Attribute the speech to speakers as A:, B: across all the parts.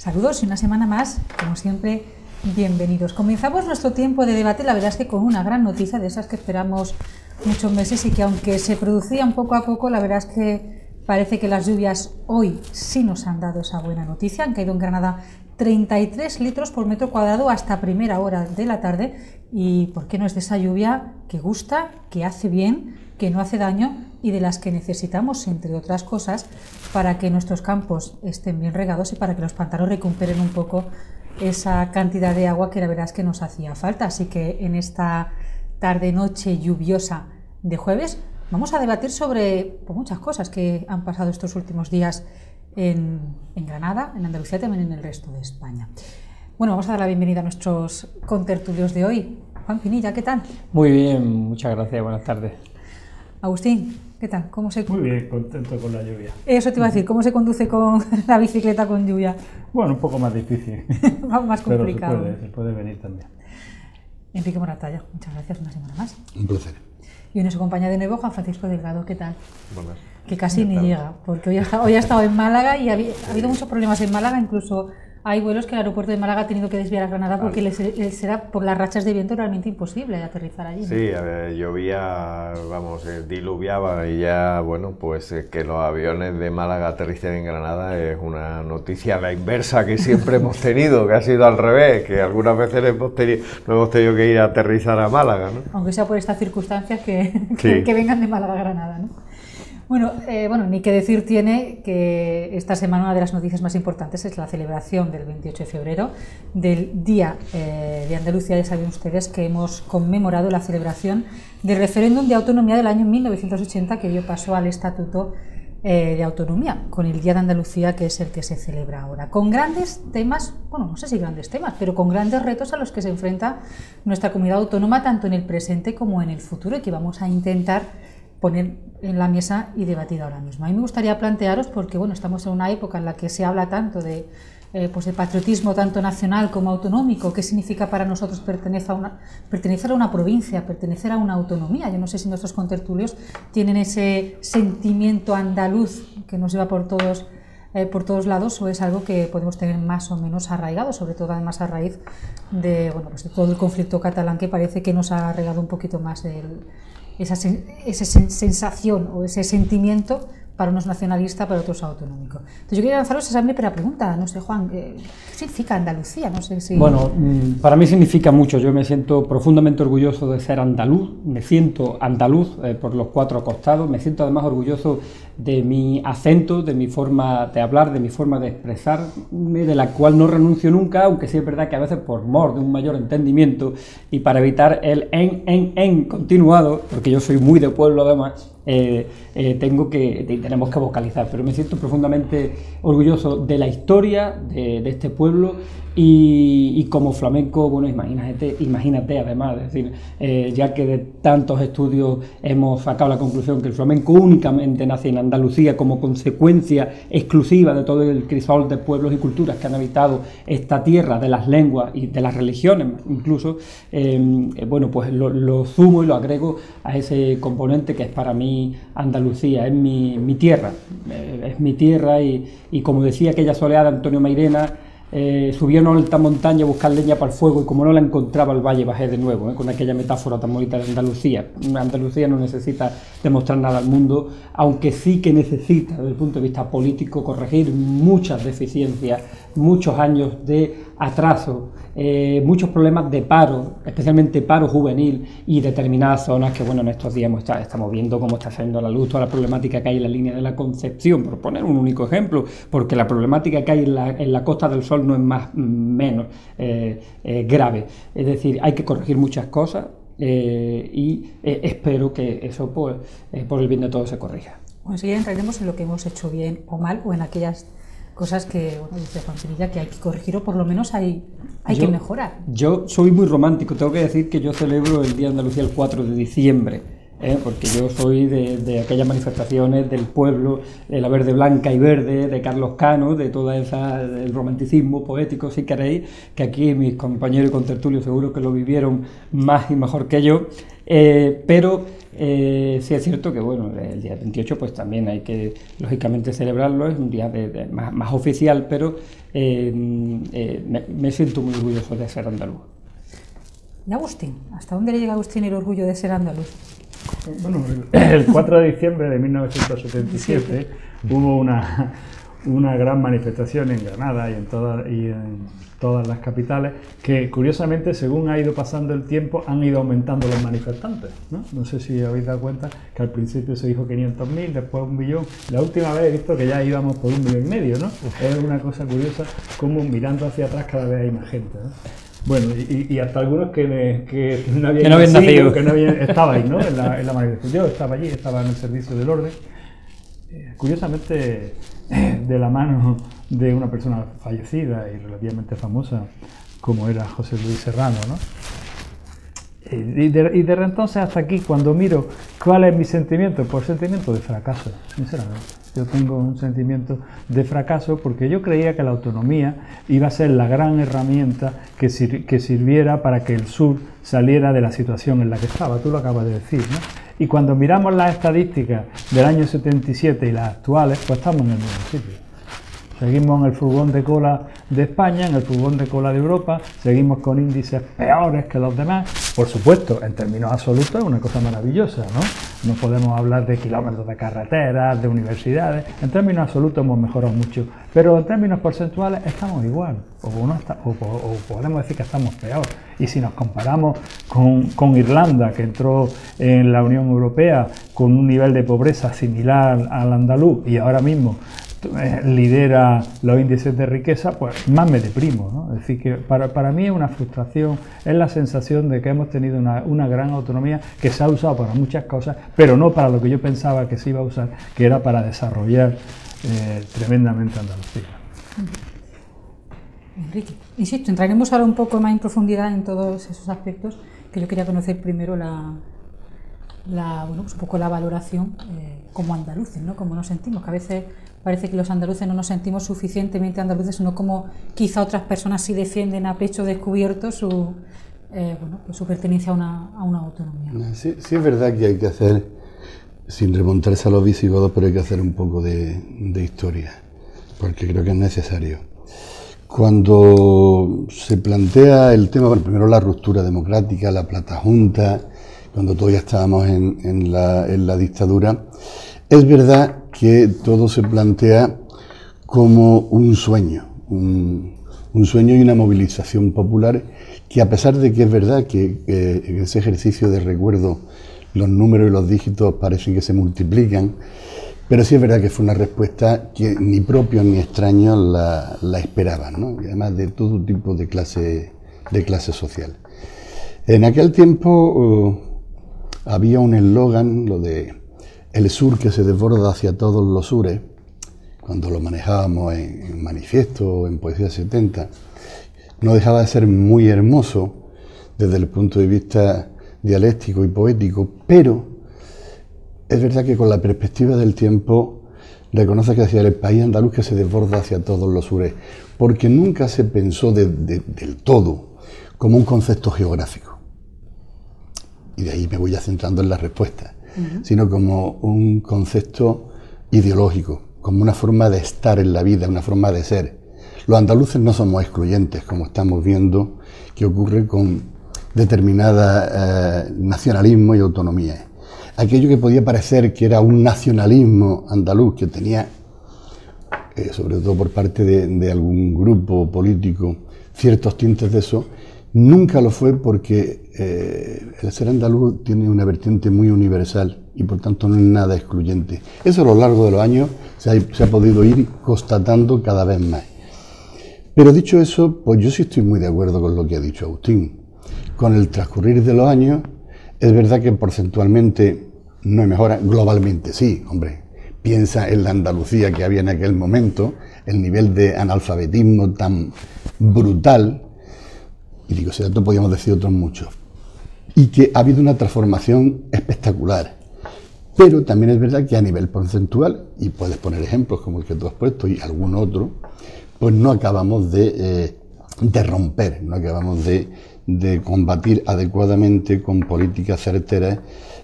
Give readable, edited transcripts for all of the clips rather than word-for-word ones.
A: Saludos y una semana más, como siempre, bienvenidos. Comenzamos nuestro tiempo de debate, la verdad es que con una gran noticia, de esas que esperamos muchos meses y que aunque se producían poco a poco, la verdad es que parece que las lluvias hoy sí nos han dado esa buena noticia. Han caído en Granada 33 litros por metro cuadrado hasta primera hora de la tarde y ¿por qué no es de esa lluvia que gusta, que hace bien, que no hace daño y de las que necesitamos, entre otras cosas, para que nuestros campos estén bien regados y para que los pantanos recuperen un poco esa cantidad de agua que la verdad es que nos hacía falta? Así que en esta tarde-noche lluviosa de jueves vamos a debatir sobre muchas cosas que han pasado estos últimos días en Granada, en Andalucía y también en el resto de España. Bueno, vamos a dar la bienvenida a nuestros contertulios de hoy. Juan Pinilla, ¿qué tal?
B: Muy bien, muchas gracias, buenas tardes.
A: Agustín, ¿qué tal? ¿Cómo se...
C: Muy bien, contento con la lluvia.
A: Eso te iba a decir, ¿cómo se conduce con la bicicleta con lluvia?
C: Bueno, un poco más difícil.
A: Más complicado.
C: Pero se puede venir también.
A: Enrique Moratalla, muchas gracias, una semana más.
D: Un placer.
A: Y en su compañía de nuevo, Juan Francisco Delgado, ¿qué tal?
D: Buenas.
A: Que casi ni llega, porque hoy ha estado en Málaga y ha habido muchos problemas en Málaga, incluso hay vuelos que el aeropuerto de Málaga ha tenido que desviar a Granada porque les era por las rachas de viento realmente imposible aterrizar allí, ¿no?
D: Sí, llovía, diluviaba y ya, bueno, pues que los aviones de Málaga aterricen en Granada es una noticia a la inversa que siempre hemos tenido, que ha sido al revés, que algunas veces no hemos tenido que ir a aterrizar a Málaga, ¿no?
A: Aunque sea por estas circunstancias que vengan de Málaga a Granada, ¿no? Bueno, ni que decir tiene que esta semana una de las noticias más importantes es la celebración del 28 de febrero del Día de Andalucía. Ya saben ustedes que hemos conmemorado la celebración del referéndum de autonomía del año 1980 que dio paso al Estatuto de Autonomía, con el Día de Andalucía, que es el que se celebra ahora, con grandes temas, bueno, no sé si grandes temas, pero con grandes retos a los que se enfrenta nuestra comunidad autónoma, tanto en el presente como en el futuro, y que vamos a intentar poner en la mesa y debatir ahora mismo. A mí me gustaría plantearos, porque bueno, estamos en una época en la que se habla tanto de patriotismo tanto nacional como autonómico. ¿Qué significa para nosotros pertenecer a una provincia, pertenecer a una autonomía? Yo no sé si nuestros contertulios tienen ese sentimiento andaluz que nos lleva por todos lados, o es algo que podemos tener más o menos arraigado, sobre todo además a raíz de todo el conflicto catalán, que parece que nos ha regado un poquito más esa sensación o ese sentimiento para unos nacionalistas, para otros autonómicos. Entonces yo quería lanzaros esa primera pregunta, no sé, Juan, ¿qué significa Andalucía? No sé si...
B: Bueno, para mí significa mucho. Yo me siento profundamente orgulloso de ser andaluz, me siento andaluz por los cuatro costados, me siento además orgulloso de mi acento, de mi forma de hablar, de mi forma de expresarme, de la cual no renuncio nunca, aunque sí es verdad que a veces por mor de un mayor entendimiento y para evitar el en continuado, porque yo soy muy de pueblo además, tenemos que vocalizar, pero me siento profundamente orgulloso de la historia de este pueblo y como flamenco, bueno, imagínate además, es decir, ya que de tantos estudios hemos sacado la conclusión que el flamenco únicamente nace en Andalucía como consecuencia exclusiva de todo el crisol de pueblos y culturas que han habitado esta tierra, de las lenguas y de las religiones incluso, bueno, pues lo sumo y lo agrego a ese componente que es para mí Andalucía, es mi tierra, es mi tierra y como decía aquella soleada Antonio Mairena, subí a una alta montaña a buscar leña para el fuego y como no la encontraba al valle bajé de nuevo, con aquella metáfora tan bonita de Andalucía. Andalucía no necesita demostrar nada al mundo, aunque sí que necesita desde el punto de vista político corregir muchas deficiencias, muchos años de atraso, muchos problemas de paro, especialmente paro juvenil y determinadas zonas que, bueno, en estos días estamos viendo cómo está saliendo a la luz toda la problemática que hay en la línea de la Concepción, por poner un único ejemplo, porque la problemática que hay en la Costa del Sol no es menos grave. Es decir, hay que corregir muchas cosas y espero que eso por el bien de todos se corrija.
A: Bueno, enseguida entraremos en lo que hemos hecho bien o mal, o en aquellas cosas que, bueno, dice Juan Pinilla, que hay que corregir o por lo menos hay que mejorar.
B: Yo soy muy romántico, tengo que decir que yo celebro el Día de Andalucía el 4 de diciembre, porque yo soy de aquellas manifestaciones del pueblo, de la verde, blanca y verde, de Carlos Cano, de toda esa, el romanticismo poético, si queréis, que aquí mis compañeros y contertulios seguro que lo vivieron más y mejor que yo. Pero sí es cierto que bueno, el día 28 pues también hay que lógicamente celebrarlo, es un día más oficial, pero me siento muy orgulloso de ser andaluz.
A: ¿Y Agustín? ¿Hasta dónde le llega a Agustín el orgullo de ser andaluz?
C: Bueno, el 4 de diciembre de 1977 hubo una gran manifestación en Granada y en todas las capitales que, curiosamente, según ha ido pasando el tiempo, han ido aumentando los manifestantes, ¿no? No sé si habéis dado cuenta que al principio se dijo 500.000, después 1 millón. La última vez he visto que ya íbamos por 1,5 millones, ¿no? Es una cosa curiosa como mirando hacia atrás cada vez hay más gente, ¿no? Bueno, y hasta algunos que no habían nacido, que no estabais, ¿no? en la manifestación. Yo estaba allí, estaba en el servicio del orden. Curiosamente, de la mano de una persona fallecida y relativamente famosa, como era José Luis Serrano, ¿no? Y desde entonces hasta aquí, cuando miro cuál es mi sentimiento, pues sentimiento de fracaso, sinceramente. Yo tengo un sentimiento de fracaso porque yo creía que la autonomía iba a ser la gran herramienta que sirviera para que el sur saliera de la situación en la que estaba. Tú lo acabas de decir, ¿no? Y cuando miramos las estadísticas del año 77 y las actuales, pues estamos en el mismo sitio. Seguimos en el furgón de cola de España, en el furgón de cola de Europa, seguimos con índices peores que los demás. Por supuesto, en términos absolutos es una cosa maravillosa, ¿no? No podemos hablar de kilómetros de carreteras, de universidades. En términos absolutos hemos mejorado mucho, pero en términos porcentuales estamos igual, o podemos decir que estamos peor. Y si nos comparamos con Irlanda, que entró en la Unión Europea con un nivel de pobreza similar al andaluz y ahora mismo lidera los índices de riqueza, pues más me deprimo, ¿no? Es decir, que para mí es una frustración, es la sensación de que hemos tenido una gran autonomía que se ha usado para muchas cosas, pero no para lo que yo pensaba que se iba a usar, que era para desarrollar tremendamente Andalucía.
A: Enrique, insisto, entraremos ahora un poco más en profundidad en todos esos aspectos, que yo quería conocer primero pues un poco la valoración como andaluces, ¿no? Como nos sentimos, que a veces parece que los andaluces no nos sentimos suficientemente andaluces, sino como quizá otras personas sí defienden a pecho descubierto su pertenencia a una autonomía.
E: Sí, es verdad que hay que hacer, sin remontarse a los visigodos, pero hay que hacer un poco de historia, porque creo que es necesario. Cuando se plantea el tema, bueno, primero la ruptura democrática, la Plata Junta, cuando todavía estábamos en la dictadura, es verdad que todo se plantea como un sueño, un sueño y una movilización popular que, a pesar de que es verdad que en ese ejercicio de recuerdo los números y los dígitos parecen que se multiplican, pero sí es verdad que fue una respuesta que ni propios ni extraños la esperaban, ¿no? Y además de todo tipo de clase social. En aquel tiempo había un eslogan, lo de el sur que se desborda hacia todos los sures, cuando lo manejábamos en Manifiesto o en Poesía 70, no dejaba de ser muy hermoso desde el punto de vista dialéctico y poético, pero es verdad que con la perspectiva del tiempo reconoce que hacia el país andaluz que se desborda hacia todos los sures, porque nunca se pensó del todo como un concepto geográfico. Y de ahí me voy ya centrando en la respuesta, sino como un concepto ideológico, como una forma de estar en la vida, una forma de ser. Los andaluces no somos excluyentes, como estamos viendo que ocurre con determinada nacionalismo y autonomía. Aquello que podía parecer que era un nacionalismo andaluz, que tenía, sobre todo por parte de algún grupo político, ciertos tintes de eso, nunca lo fue, porque el ser andaluz tiene una vertiente muy universal y por tanto no es nada excluyente. Eso a lo largo de los años se ha podido ir constatando cada vez más. Pero dicho eso, pues yo sí estoy muy de acuerdo con lo que ha dicho Agustín. Con el transcurrir de los años, es verdad que porcentualmente no hay mejora, globalmente sí, hombre. Piensa en la Andalucía que había en aquel momento, el nivel de analfabetismo tan brutal, y digo, ese dato podríamos decir otros muchos, y que ha habido una transformación espectacular. Pero también es verdad que a nivel porcentual, y puedes poner ejemplos como el que tú has puesto y algún otro, pues no acabamos de romper, no acabamos de de combatir adecuadamente con políticas certeras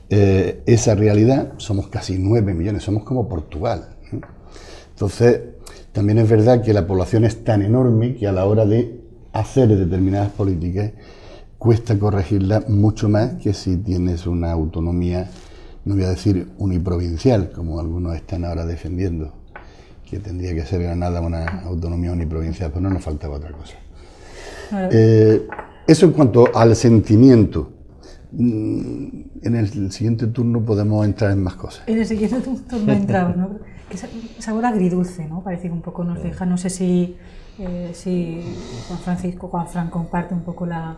E: esa realidad. Somos casi 9 millones, somos como Portugal, ¿no? Entonces, también es verdad que la población es tan enorme que a la hora de hacer determinadas políticas cuesta corregirlas mucho más que si tienes una autonomía, no voy a decir uniprovincial, como algunos están ahora defendiendo, que tendría que ser Granada una autonomía uniprovincial, pero no nos faltaba otra cosa. Eso en cuanto al sentimiento. En el siguiente turno podemos entrar en más cosas.
A: En el siguiente turno entramos, ¿no? Esa sabor agridulce, ¿no? Parece que un poco nos deja, no sé si Juan Fran comparte un poco la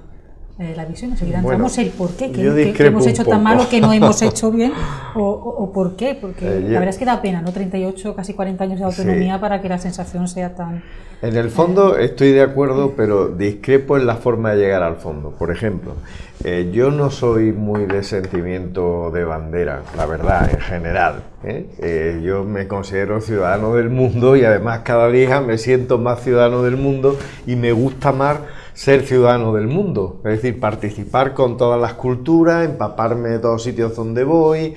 A: visión, enseguida entramos el por qué, que hemos hecho tan malo, que no hemos hecho bien, o por qué, porque la verdad es que da pena, ¿no? 38, casi 40 años de autonomía, sí, para que la sensación sea tan...
D: En el fondo estoy de acuerdo, pero discrepo en la forma de llegar al fondo. Por ejemplo, yo no soy muy de sentimiento de bandera, la verdad, en general, ¿eh? Yo me considero ciudadano del mundo y además cada día me siento más ciudadano del mundo y me gusta más ser ciudadano del mundo, es decir, participar con todas las culturas, empaparme de todos los sitios donde voy,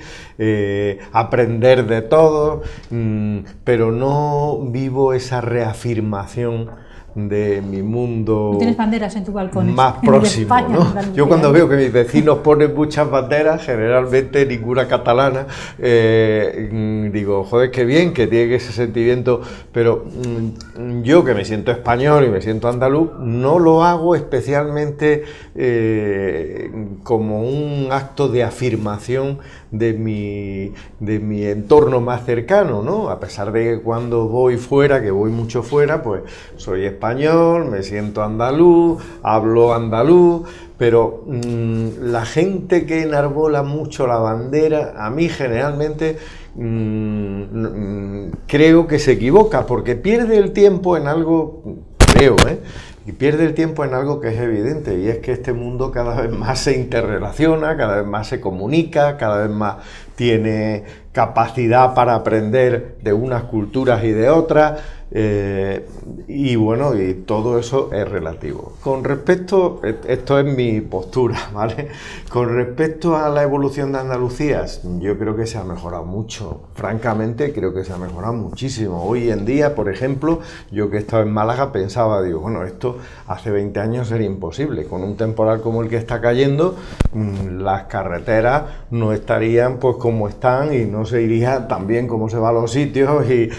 D: aprender de todo, pero no vivo esa reafirmación de mi mundo.
A: ¿No tienes banderas en tu balcón?
D: Más próximo, España, ¿no? Yo cuando veo que mis vecinos ponen muchas banderas, generalmente ninguna catalana, digo, joder, qué bien que tiene ese sentimiento, pero yo que me siento español y me siento andaluz, no lo hago especialmente como un acto de afirmación de mi entorno más cercano, ¿no? A pesar de que cuando voy fuera, que voy mucho fuera, pues soy español, me siento andaluz, hablo andaluz, pero la gente que enarbola mucho la bandera, a mí generalmente creo que se equivoca, porque pierde el tiempo en algo, creo, y pierde el tiempo en algo que es evidente, y es que este mundo cada vez más se interrelaciona, cada vez más se comunica, cada vez más tiene capacidad para aprender de unas culturas y de otras, y bueno, y todo eso es relativo. Con respecto, esto es mi postura, ¿vale? Con respecto a la evolución de Andalucía, yo creo que se ha mejorado mucho, francamente creo que se ha mejorado muchísimo. Hoy en día, por ejemplo, yo que he estado en Málaga pensaba, digo, bueno, esto hace 20 años era imposible, con un temporal como el que está cayendo, las carreteras no estarían pues como están y no se iría tan bien como se va a los sitios y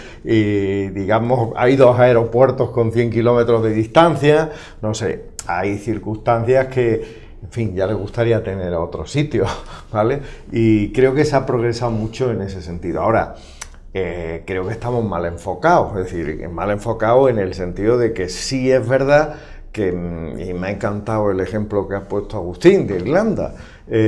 D: digamos, hay 2 aeropuertos con 100 kilómetros de distancia, no sé, hay circunstancias que, en fin, ya les gustaría tener a otros sitios, ¿vale? Y creo que se ha progresado mucho en ese sentido. Ahora, creo que estamos mal enfocados, es decir, mal enfocados en el sentido de que sí es verdad que, y me ha encantado el ejemplo que ha puesto Agustín de Irlanda,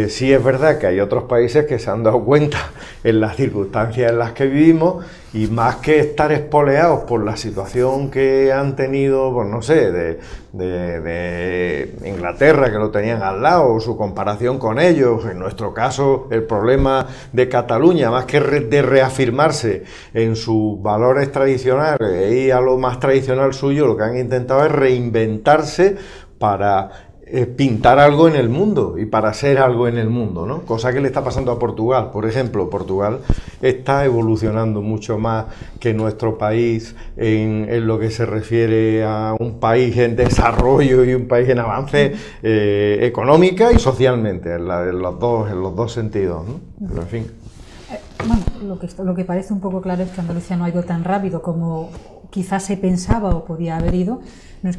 D: sí es verdad que hay otros países que se han dado cuenta en las circunstancias en las que vivimos y más que estar espoleados por la situación que han tenido, pues no sé, de Inglaterra, que lo tenían al lado, su comparación con ellos, en nuestro caso el problema de Cataluña, más que de reafirmarse en sus valores tradicionales y a lo más tradicional suyo, lo que han intentado es reinventarse para pintar algo en el mundo y para ser algo en el mundo, ¿no? Cosa que le está pasando a Portugal. Por ejemplo, Portugal está evolucionando mucho más que nuestro país en lo que se refiere a un país en desarrollo y un país en avance económica y socialmente, en los dos sentidos, ¿no? Pero en fin.
A: Bueno, lo que parece un poco claro es que Andalucía no ha ido tan rápido como quizás se pensaba o podía haber ido.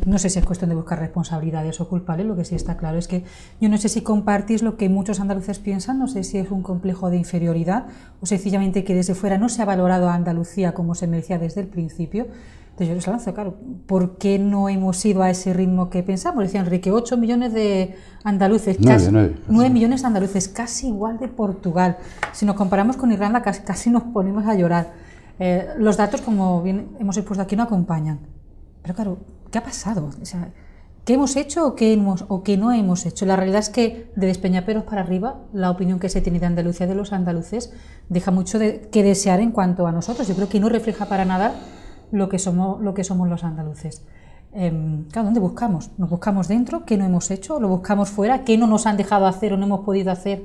A: No sé si es cuestión de buscar responsabilidades o culpables, lo que sí está claro es que yo no sé si compartís lo que muchos andaluces piensan, no sé si es un complejo de inferioridad o sencillamente que desde fuera no se ha valorado a Andalucía como se merecía desde el principio. Entonces yo les lanzo, claro, ¿por qué no hemos ido a ese ritmo que pensamos? Decía Enrique, 8 millones de andaluces, 9 millones de andaluces, casi igual de Portugal. Si nos comparamos con Irlanda, casi nos ponemos a llorar. Los datos, como bien hemos expuesto aquí, no acompañan. Pero claro, ¿qué ha pasado? O sea, ¿qué hemos hecho o qué no hemos hecho? La realidad es que de Despeñaperros para arriba, la opinión que se tiene de Andalucía, de los andaluces, deja mucho que desear en cuanto a nosotros. Yo creo que no refleja para nada lo que somos los andaluces. claro, ¿dónde buscamos? ¿Nos buscamos dentro? ¿Qué no hemos hecho? ¿Lo buscamos fuera? ¿Qué no nos han dejado hacer o no hemos podido hacer?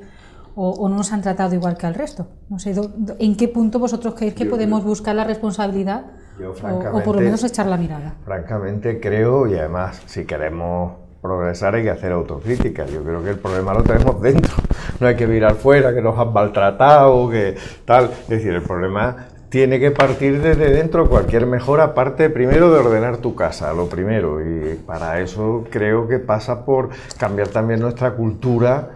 A: ¿O no nos han tratado igual que al resto? No sé, ¿en qué punto vosotros creéis que podemos buscar la responsabilidad o por lo menos echar la mirada?
D: Francamente creo, y además si queremos progresar hay que hacer autocrítica. Yo creo que el problema lo tenemos dentro. No hay que mirar fuera, que nos han maltratado, que tal. Es decir, el problema tiene que partir desde dentro. Cualquier mejora parte primero de ordenar tu casa, lo primero. Y para eso creo que pasa por cambiar también nuestra cultura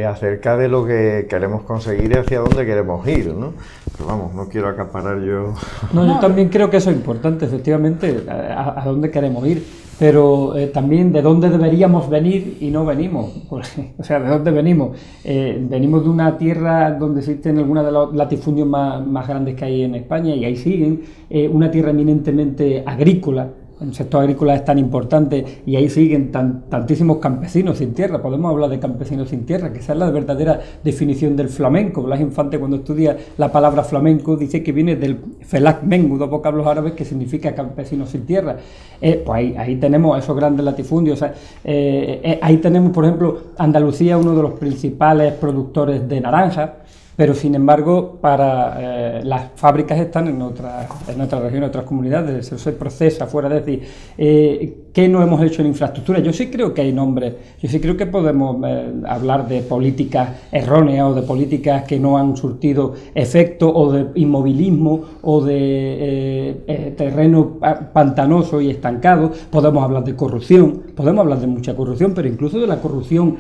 D: acerca de lo que queremos conseguir y hacia dónde queremos ir, ¿no? Pero vamos, no quiero acaparar yo...
B: No, yo también creo que eso es importante, efectivamente, a dónde queremos ir, pero también de dónde deberíamos venir y no venimos. O sea, ¿de dónde venimos? Venimos de una tierra donde existen algunos de los latifundios más grandes que hay en España, y ahí siguen, una tierra eminentemente agrícola. El sector agrícola es tan importante y ahí siguen tantísimos campesinos sin tierra. Podemos hablar de campesinos sin tierra, que esa es la verdadera definición del flamenco. Blas Infante, cuando estudia la palabra flamenco, dice que viene del felak mengu, dos vocablos árabes que significa campesinos sin tierra. Pues ahí tenemos esos grandes latifundios. O sea, ahí tenemos, por ejemplo, Andalucía, uno de los principales productores de naranja. Pero sin embargo, para las fábricas están en otras regiones, en otras comunidades, eso se procesa fuera. De decir, ¿qué no hemos hecho en infraestructura? Yo sí creo que hay nombres, yo sí creo que podemos hablar de políticas erróneas o de políticas que no han surtido efecto, o de inmovilismo, o de terreno pantanoso y estancado. Podemos hablar de corrupción, podemos hablar de mucha corrupción, pero incluso de la corrupción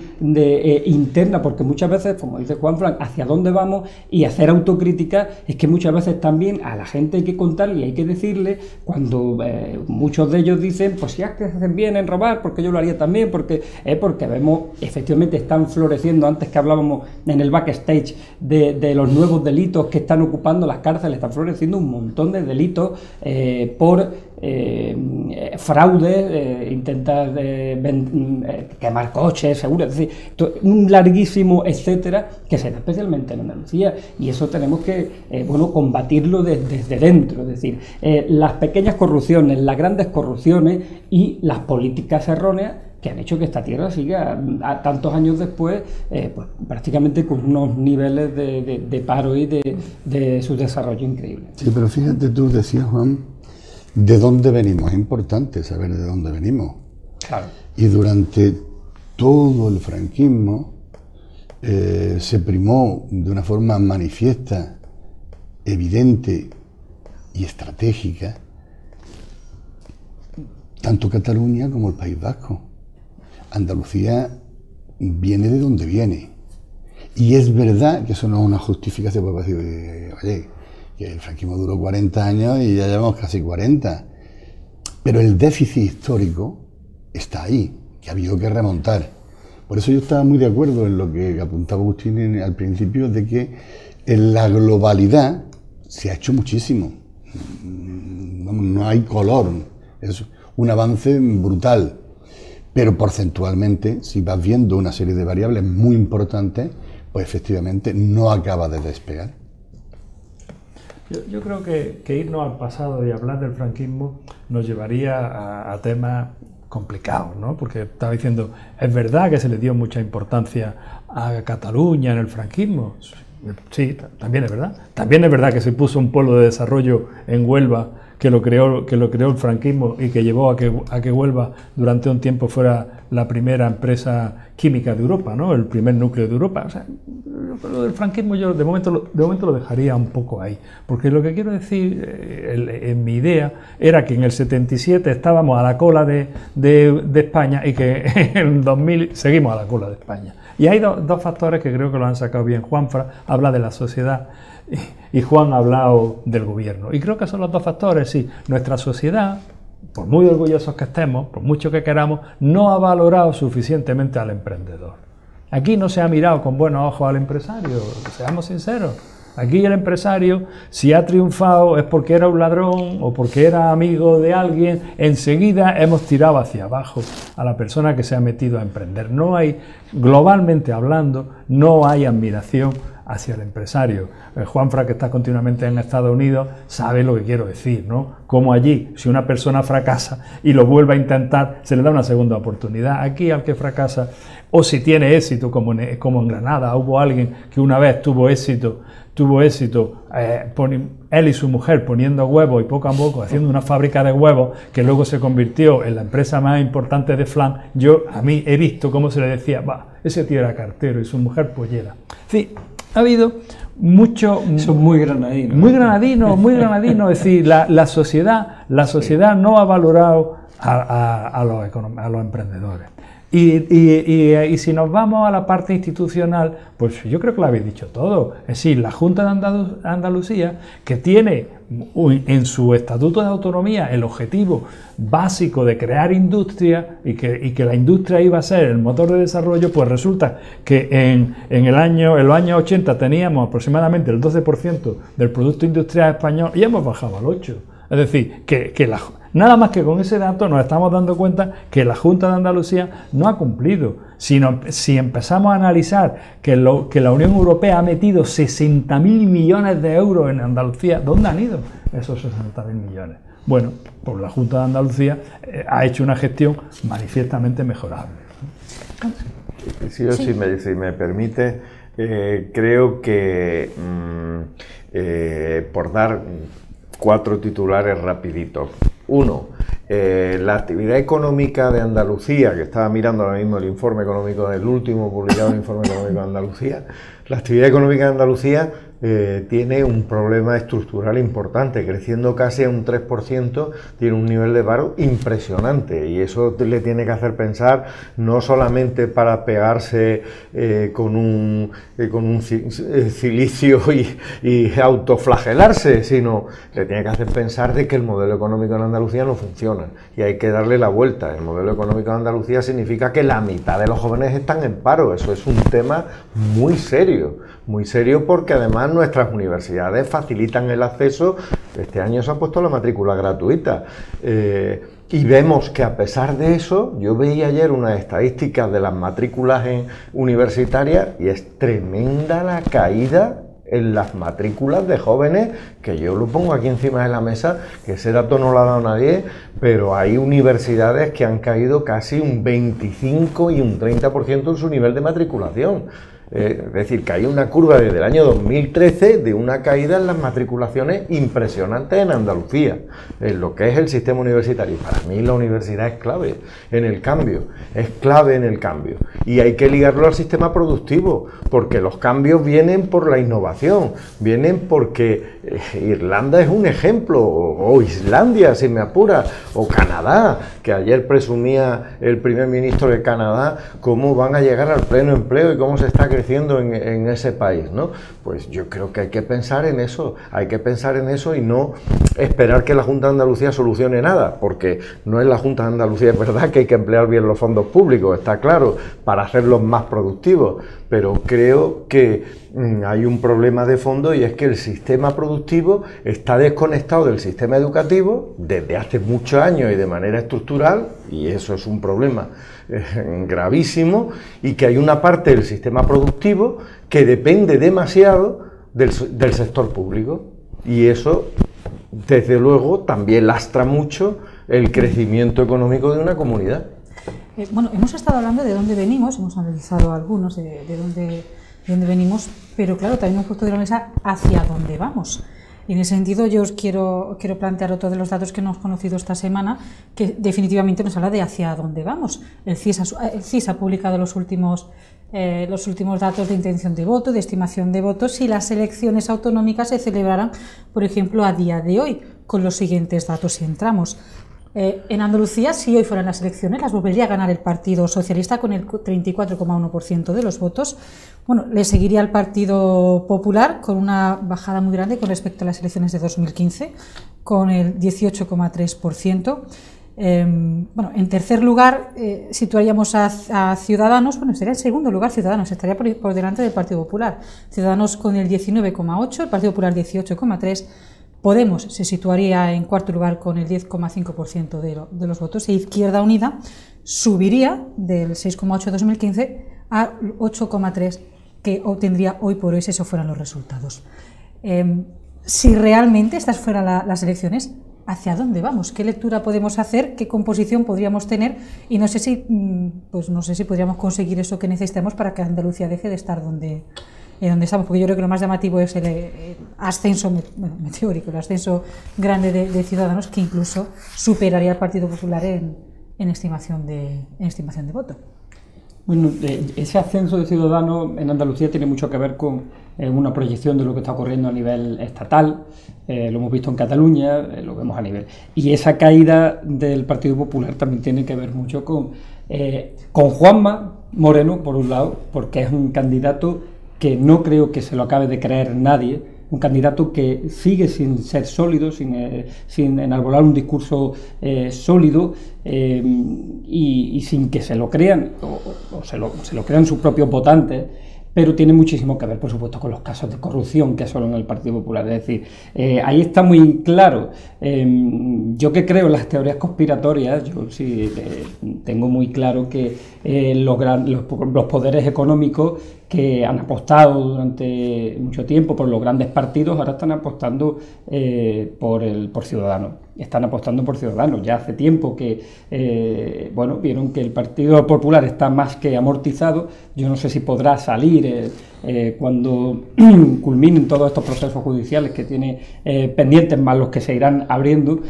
B: interna, porque muchas veces, como dice Juanfran, ¿hacia dónde vamos? Y hacer autocrítica es que muchas veces también a la gente hay que contarle y hay que decirle, cuando muchos de ellos dicen, pues ya que hacen bien en robar, porque yo lo haría también, porque vemos, efectivamente están floreciendo, antes que hablábamos en el backstage de los nuevos delitos que están ocupando las cárceles, están floreciendo un montón de delitos por fraude, intentar quemar coches, seguros, es decir, un larguísimo etcétera que se da especialmente en Andalucía, y eso tenemos que combatirlo desde dentro. Es decir, las pequeñas corrupciones, las grandes corrupciones y las políticas erróneas que han hecho que esta tierra siga a tantos años después pues, prácticamente con unos niveles de paro y de su desarrollo increíbles.
E: Sí, pero fíjate, tú decías, Juan, ¿de dónde venimos? Es importante saber de dónde venimos.
B: Claro.
E: Y durante todo el franquismo se primó de una forma manifiesta, evidente y estratégica tanto Cataluña como el País Vasco. Andalucía viene de donde viene. Y es verdad que eso no es una justificación para decir, oye, que el franquismo duró 40 años y ya llevamos casi 40. Pero el déficit histórico está ahí, que ha habido que remontar. Por eso yo estaba muy de acuerdo en lo que apuntaba Agustín al principio, de que en la globalidad se ha hecho muchísimo. No hay color, es un avance brutal. Pero porcentualmente, si vas viendo una serie de variables muy importantes, pues efectivamente no acaba de despegar.
C: Yo creo que irnos al pasado y hablar del franquismo nos llevaría a temas complicados, ¿no? Porque estaba diciendo, es verdad que se le dio mucha importancia a Cataluña en el franquismo. Sí, también es verdad. También es verdad que se puso un polo de desarrollo en Huelva que lo creó el franquismo y que llevó a que Huelva durante un tiempo fuera la primera empresa química de Europa, ¿no? El primer núcleo de Europa. O sea, lo del franquismo yo de momento lo dejaría un poco ahí, porque lo que quiero decir en mi idea era que en el 77 estábamos a la cola de España y que en 2000 seguimos a la cola de España. Y hay dos factores que creo que lo han sacado bien. Juanfra habla de la sociedad y Juan ha hablado del gobierno. Y creo que son los dos factores, sí. Nuestra sociedad, por muy orgullosos que estemos, por mucho que queramos, no ha valorado suficientemente al emprendedor. Aquí no se ha mirado con buenos ojos al empresario, seamos sinceros. Aquí el empresario, si ha triunfado es porque era un ladrón o porque era amigo de alguien. Enseguida hemos tirado hacia abajo a la persona que se ha metido a emprender. No hay, globalmente hablando, no hay admiración hacia el empresario. Juanfran, que está continuamente en Estados Unidos, sabe lo que quiero decir, ¿no? Como allí, si una persona fracasa y lo vuelve a intentar, se le da una segunda oportunidad. Aquí al que fracasa, o si tiene éxito, como en Granada, hubo alguien que una vez tuvo éxito, él y su mujer poniendo huevos y poco a poco haciendo una fábrica de huevos que luego se convirtió en la empresa más importante de Flan. A mí he visto cómo se le decía, ese tío era cartero y su mujer pollera. Sí, ha habido mucho...
B: Son muy granadinos.
C: Muy granadinos. Es decir, la sociedad no ha valorado a los emprendedores. Y si nos vamos a la parte institucional, pues yo creo que lo habéis dicho todo. Es decir, la Junta de Andalucía, que tiene en su Estatuto de Autonomía el objetivo básico de crear industria y que la industria iba a ser el motor de desarrollo, pues resulta que en los años 80 teníamos aproximadamente el 12% del Producto Industrial Español y hemos bajado al 8%. Es decir, nada más que con ese dato nos estamos dando cuenta que la Junta de Andalucía no ha cumplido. Si empezamos a analizar que la Unión Europea ha metido 60.000 millones de euros en Andalucía, ¿dónde han ido esos 60.000 millones? Bueno, pues la Junta de Andalucía ha hecho una gestión manifiestamente mejorable.
D: Sí, si me permite, creo que por dar 4 titulares rapiditos. 1. La actividad económica de Andalucía, que estaba mirando ahora mismo el informe económico, el último publicado el informe económico de Andalucía, la actividad económica de Andalucía tiene un problema estructural importante, creciendo casi a un 3%, tiene un nivel de paro impresionante, y eso le tiene que hacer pensar, no solamente para pegarse con un cilicio y autoflagelarse, sino le tiene que hacer pensar de que el modelo económico en Andalucía no funciona y hay que darle la vuelta. El modelo económico de Andalucía significa que la mitad de los jóvenes están en paro. Eso es un tema muy serio porque además nuestras universidades facilitan el acceso. Este año se ha puesto la matrícula gratuita y vemos que a pesar de eso, yo veía ayer unas estadísticas de las matrículas universitarias y es tremenda la caída en las matrículas de jóvenes, que yo lo pongo aquí encima de la mesa, que ese dato no lo ha dado nadie, pero hay universidades que han caído casi un 25 y un 30% en su nivel de matriculación. Es decir, que hay una curva desde el año 2013 de una caída en las matriculaciones impresionante en Andalucía, en lo que es el sistema universitario. Para mí la universidad es clave en el cambio, y hay que ligarlo al sistema productivo, porque los cambios vienen por la innovación, vienen porque Irlanda es un ejemplo, o Islandia si me apura, o Canadá, que ayer presumía el primer ministro de Canadá cómo van a llegar al pleno empleo y cómo se está creciendo en ese país, ¿no? Pues yo creo que hay que pensar en eso, y no esperar que la Junta de Andalucía solucione nada, porque no es la Junta de Andalucía, es verdad que hay que emplear bien los fondos públicos, está claro, para hacerlos más productivos, pero creo que hay un problema de fondo, y es que el sistema productivo está desconectado del sistema educativo desde hace muchos años y de manera estructural, y eso es un problema gravísimo, y que hay una parte del sistema productivo que depende demasiado del sector público, y eso desde luego también lastra mucho el crecimiento económico de una comunidad.
A: Bueno, hemos estado hablando de dónde venimos, hemos analizado algunos de dónde venimos, pero claro, también hemos puesto de la mesa hacia dónde vamos. Y en ese sentido yo os quiero plantear otro de los datos que hemos conocido esta semana, que definitivamente nos habla de hacia dónde vamos. El CIS ha publicado los últimos datos de intención de voto, de estimación de votos, si las elecciones autonómicas se celebraran, por ejemplo, a día de hoy, con los siguientes datos si entramos. En Andalucía, si hoy fueran las elecciones, las volvería a ganar el Partido Socialista con el 34,1% de los votos. Bueno, le seguiría el Partido Popular con una bajada muy grande con respecto a las elecciones de 2015, con el 18,3%. Bueno, en tercer lugar situaríamos a Ciudadanos, bueno, sería en segundo lugar Ciudadanos, estaría por delante del Partido Popular. Ciudadanos con el 19,8%, el Partido Popular 18,3%. Podemos se situaría en cuarto lugar con el 10,5% de los votos, e Izquierda Unida subiría del 6,8 de 2015 al 8,3 que obtendría hoy por hoy si esos fueran los resultados. Si realmente estas fueran las elecciones, ¿hacia dónde vamos? ¿Qué lectura podemos hacer? ¿Qué composición podríamos tener? Y no sé si podríamos conseguir eso que necesitamos para que Andalucía deje de estar donde estamos, porque yo creo que lo más llamativo es el ascenso meteórico, el ascenso grande de Ciudadanos, que incluso superaría al Partido Popular en estimación de voto.
B: Bueno, ese ascenso de Ciudadanos en Andalucía tiene mucho que ver con una proyección de lo que está ocurriendo a nivel estatal, lo hemos visto en Cataluña, lo vemos a nivel. Y esa caída del Partido Popular también tiene que ver mucho con Juanma Moreno, por un lado, porque es un candidato que no creo que se lo acabe de creer nadie, un candidato que sigue sin ser sólido, sin enarbolar un discurso sólido y sin que se lo crean o se lo crean sus propios votantes, pero tiene muchísimo que ver, por supuesto, con los casos de corrupción que son en el Partido Popular. Es decir, ahí está muy claro. Yo que creo en las teorías conspiratorias, yo sí tengo muy claro que los poderes económicos que han apostado durante mucho tiempo por los grandes partidos, ahora están apostando por Ciudadanos. Están apostando por Ciudadanos. Ya hace tiempo que vieron que el Partido Popular está más que amortizado. Yo no sé si podrá salir cuando culminen todos estos procesos judiciales que tiene pendientes, más los que se irán abriendo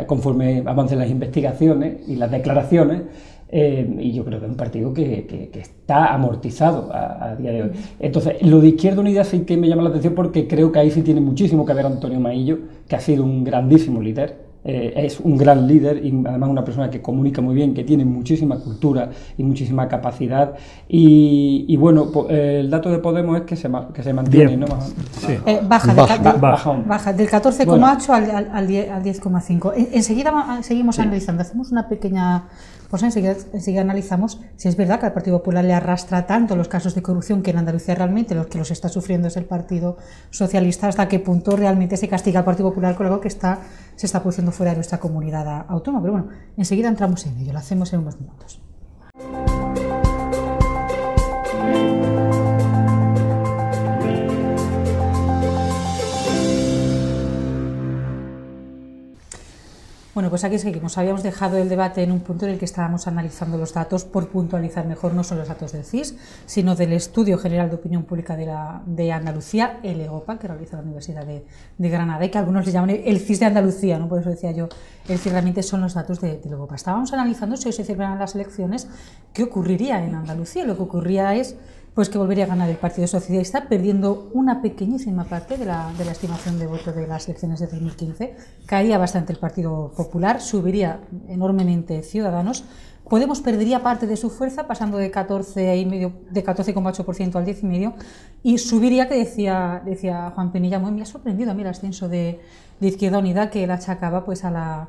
B: conforme avancen las investigaciones y las declaraciones. Y yo creo que es un partido que está amortizado a día de hoy. Entonces, lo de Izquierda Unida sí que me llama la atención, porque creo que ahí sí tiene muchísimo que ver Antonio Maillo, que ha sido un grandísimo líder. Es un gran líder y además una persona que comunica muy bien, que tiene muchísima cultura y muchísima capacidad. Y bueno, el dato de Podemos es que se mantiene, ¿no?
C: Sí.
A: Baja del 14,8 al 10,5. Enseguida seguimos analizando, hacemos una pequeña cosa, enseguida analizamos si es verdad que al Partido Popular le arrastra tanto los casos de corrupción, que en Andalucía realmente los que los está sufriendo es el Partido Socialista, hasta qué punto realmente se castiga al Partido Popular con algo que se está produciendo fuera de nuestra comunidad autónoma. Pero bueno, enseguida entramos en ello, lo hacemos en unos minutos. Bueno, pues aquí seguimos. Habíamos dejado el debate en un punto en el que estábamos analizando los datos, por puntualizar mejor, no solo los datos del CIS, sino del Estudio General de Opinión Pública de Andalucía, el EGOPA, que realiza la Universidad de Granada, y que algunos le llaman el CIS de Andalucía, ¿no? Por eso decía yo, el CIS realmente son los datos del EGOPA. Estábamos analizando, si hoy se celebran las elecciones, qué ocurriría en Andalucía. Lo que ocurría es pues que volvería a ganar el Partido Socialista, perdiendo una pequeñísima parte de la estimación de voto de las elecciones de 2015. Caería bastante el Partido Popular, subiría enormemente Ciudadanos. Podemos perdería parte de su fuerza, pasando de 14,8% al 10,5%, y subiría, que decía Juan Penilla, me ha sorprendido a mí el ascenso de Izquierda Unida, que él achacaba pues a la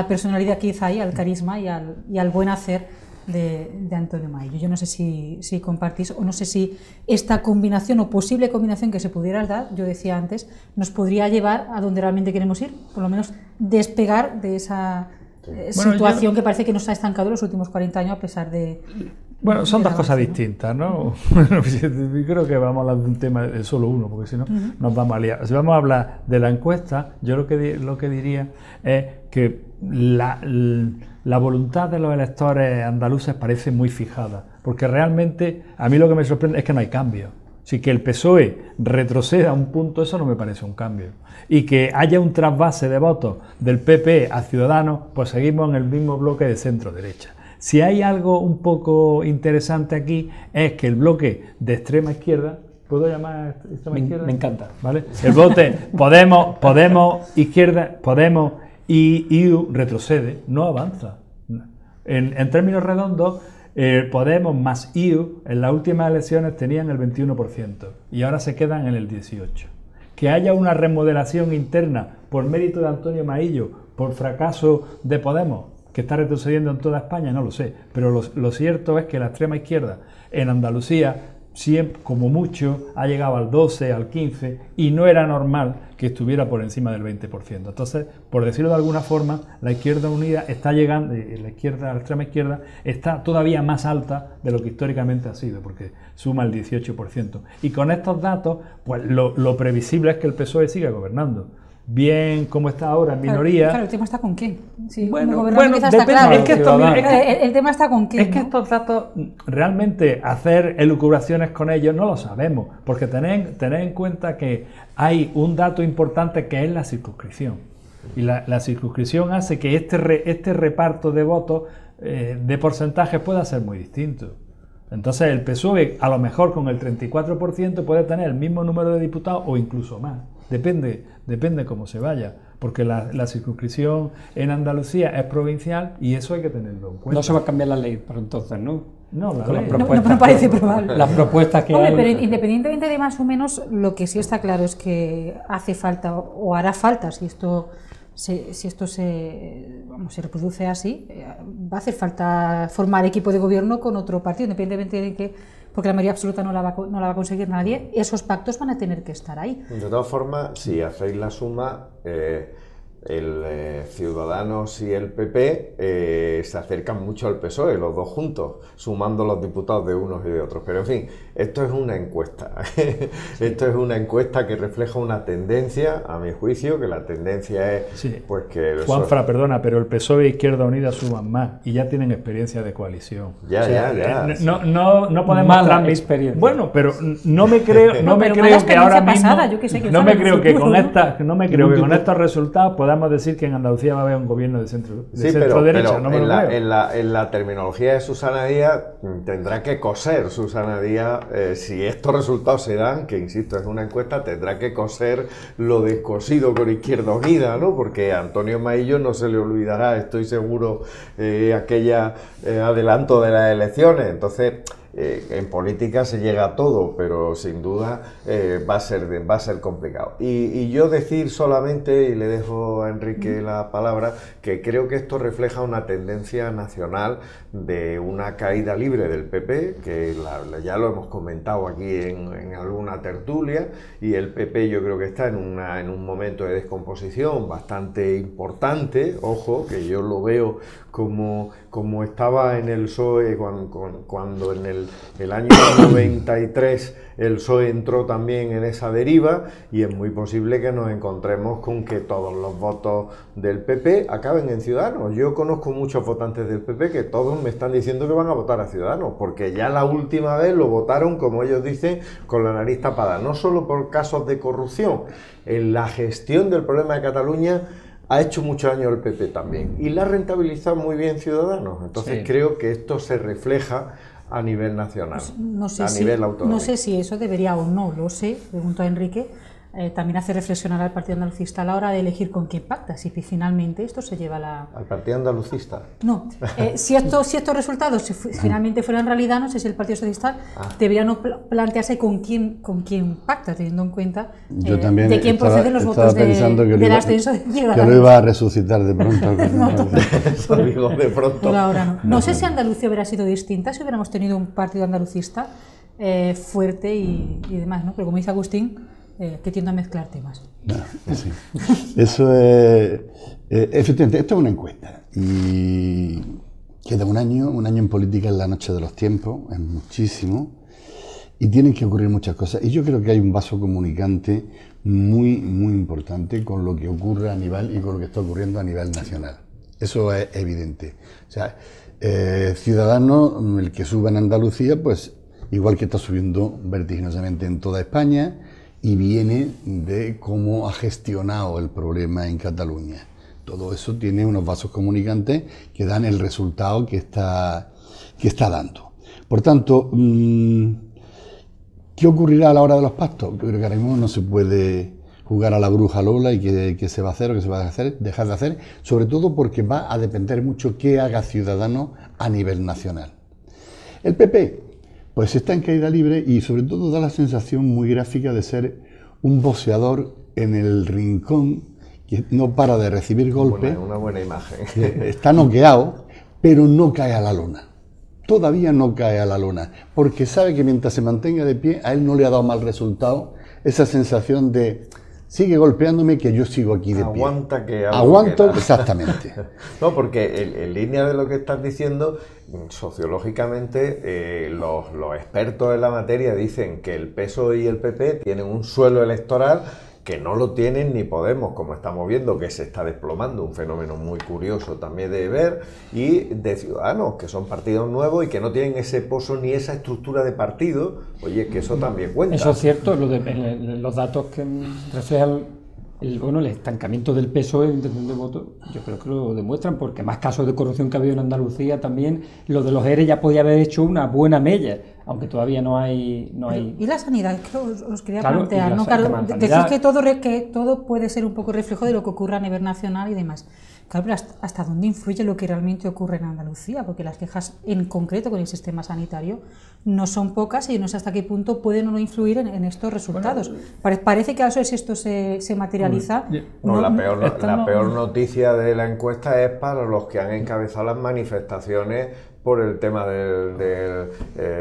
A: personalidad quizá y al carisma y al buen hacer de Antonio Maillo. Yo no sé si compartís, o no sé si esta combinación o posible combinación que se pudiera dar, yo decía antes, nos podría llevar a donde realmente queremos ir, por lo menos despegar de esa situación que parece que nos ha estancado en los últimos 40 años, a pesar de...
C: Bueno, son dos cosas distintas, ¿no? Creo que vamos a hablar de un tema de solo uno, porque si no nos vamos a liar. Si vamos a hablar de la encuesta, yo lo que diría es que la voluntad de los electores andaluces parece muy fijada, porque realmente a mí lo que me sorprende es que no hay cambio. Si que el PSOE retroceda a un punto, eso no me parece un cambio. Y que haya un trasvase de votos del PP a Ciudadanos, pues seguimos en el mismo bloque de centro-derecha. Si hay algo un poco interesante aquí, es que el bloque de extrema izquierda, ¿puedo llamar extrema izquierda?
B: Me encanta.
C: ¿Vale? El bloque Podemos, izquierda, Podemos y IU retrocede, no avanza. En términos redondos, Podemos más IU en las últimas elecciones tenían el 21% y ahora se quedan en el 18%. Que haya una remodelación interna por mérito de Antonio Maillo, por fracaso de Podemos, que está retrocediendo en toda España, no lo sé, pero lo cierto es que la extrema izquierda en Andalucía siempre, como mucho, ha llegado al 12, al 15, y no era normal que estuviera por encima del 20%. Entonces, por decirlo de alguna forma, la Izquierda Unida está llegando, la extrema izquierda, está todavía más alta de lo que históricamente ha sido, porque suma el 18%. Y con estos datos, pues lo previsible es que el PSOE siga gobernando. Bien, como está ahora, en minoría.
A: Claro, el tema está con quién. Sí,
C: bueno,
A: depende,
C: está claro. Es que
A: el tema está con quién.
C: Es que estos datos, realmente hacer elucubraciones con ellos no lo sabemos, porque tened en cuenta que hay un dato importante que es la circunscripción. Y la circunscripción hace que este reparto de votos, de porcentajes, pueda ser muy distinto. Entonces el PSOE, a lo mejor con el 34%, puede tener el mismo número de diputados o incluso más. Depende cómo se vaya, porque la circunscripción en Andalucía es provincial y eso hay que tenerlo en cuenta.
B: No se va a cambiar la ley para entonces, ¿no?
C: No, la
B: Con
C: ley.
A: No parece probable.
B: Las propuestas que
A: Hombre,
B: hay.
A: pero independientemente de más o menos, lo que sí está claro es que hace falta o hará falta, si esto se reproduce así, va a hacer falta formar equipo de gobierno con otro partido, independientemente de que, porque la mayoría absoluta no la va a conseguir nadie, esos pactos van a tener que estar ahí.
D: De todas formas, si hacéis la suma, Ciudadanos y el PP se acercan mucho al PSOE, los dos juntos, sumando los diputados de unos y de otros. Pero en fin, esto es una encuesta. Esto es una encuesta que refleja una tendencia, a mi juicio, que la tendencia es pues que...
C: Juanfra, perdona, pero el PSOE e Izquierda Unida suman más y ya tienen experiencia de coalición.
D: Ya.
C: No podemos transmitir. Bueno, pero no me creo que ahora mismo... No me creo que con estos resultados podamos decir que en Andalucía va a haber un gobierno de centro derecha. No me lo creo.
D: En la terminología de Susana Díaz tendrá que coser Susana Díaz, si estos resultados se dan, que insisto es una encuesta, tendrá que coser lo descosido con Izquierda Unida, ¿no? Porque a Antonio Maillo no se le olvidará, estoy seguro, aquella adelanto de las elecciones. Entonces, en política se llega a todo, pero sin duda va a ser complicado. Y yo decir solamente, y le dejo a Enrique la palabra, que creo que esto refleja una tendencia nacional de una caída libre del PP, que ya lo hemos comentado aquí en alguna tertulia, y el PP yo creo que está en un momento de descomposición bastante importante. Ojo, que yo lo veo como estaba en el PSOE cuando en el año 93 el PSOE entró también en esa deriva, y es muy posible que nos encontremos con que todos los votos del PP acaben en Ciudadanos. Yo conozco muchos votantes del PP que todos me están diciendo que van a votar a Ciudadanos, porque ya la última vez lo votaron, como ellos dicen, con la nariz tapada, no solo por casos de corrupción. En la gestión del problema de Cataluña ha hecho mucho daño el PP también, y la ha rentabilizado muy bien Ciudadanos. Entonces creo que esto se refleja a nivel nacional, nivel autonómico.
A: No sé si eso debería o no, lo sé, pregunto a Enrique, también hace reflexionar al Partido Andalucista a la hora de elegir con quién pacta, si finalmente esto se lleva a la...
D: ¿Al Partido Andalucista?
A: No, si estos resultados finalmente fueran realidad, no sé si el Partido Socialista debería no plantearse con quién pacta, teniendo en cuenta de quién proceden los votos del ascenso de Ciudadanos.
E: Que lo iba a resucitar de pronto.
D: Eso digo de pronto.
A: Por ahora no. No sé si Andalucía hubiera sido distinta si hubiéramos tenido un partido andalucista fuerte y demás, ¿no? Pero como dice Agustín, que tiende a mezclar temas.
E: Sí. Eso es... efectivamente, esto es una encuesta y queda un año en política es la noche de los tiempos, es muchísimo, y tienen que ocurrir muchas cosas. Y yo creo que hay un vaso comunicante muy, muy importante con lo que ocurre a nivel y con lo que está ocurriendo a nivel nacional. Eso es evidente. O sea, Ciudadanos, el que suba en Andalucía, pues igual que está subiendo vertiginosamente en toda España, y viene de cómo ha gestionado el problema en Cataluña. Todo eso tiene unos vasos comunicantes que dan el resultado que está dando. Por tanto, ¿qué ocurrirá a la hora de los pactos? Yo creo que ahora mismo no se puede jugar a la bruja Lola y qué se va a hacer o qué se va a dejar de hacer, sobre todo porque va a depender mucho qué haga Ciudadanos a nivel nacional. El PP pues está en caída libre y sobre todo da la sensación muy gráfica de ser un boxeador en el rincón que no para de recibir golpes.
D: Una buena imagen.
E: Está noqueado, pero no cae a la lona. todavía no cae a la lona, porque sabe que mientras se mantenga de pie, a él no le ha dado mal resultado esa sensación de sigue golpeándome que yo sigo aquí de pie.
D: Aguanta que
E: aguanto, exactamente.
D: No, porque en línea de lo que estás diciendo, sociológicamente los expertos en la materia dicen que el PSOE y el PP tienen un suelo electoral que no lo tienen ni Podemos, como estamos viendo, que se está desplomando, un fenómeno muy curioso también de ver, y de Ciudadanos, que son partidos nuevos y que no tienen ese pozo ni esa estructura de partido. Oye, que eso también cuenta.
B: Eso es cierto, los datos que reflejan el estancamiento del PSOE en intención de voto, yo creo que lo demuestran, porque más casos de corrupción que ha habido en Andalucía también, lo de los ERE ya podía haber hecho una buena mella, aunque todavía no hay...
A: ¿Y la sanidad? Es que os quería
B: claro,
A: plantear, ¿no? Claro, decís que todo puede ser un poco reflejo de lo que ocurre a nivel nacional y demás. Claro, pero ¿hasta dónde influye lo que realmente ocurre en Andalucía? Porque las quejas en concreto con el sistema sanitario no son pocas y no sé hasta qué punto pueden o no influir en estos resultados. Bueno, parece que si esto se materializa...
D: No, la peor noticia de la encuesta es para los que han encabezado las manifestaciones por el tema del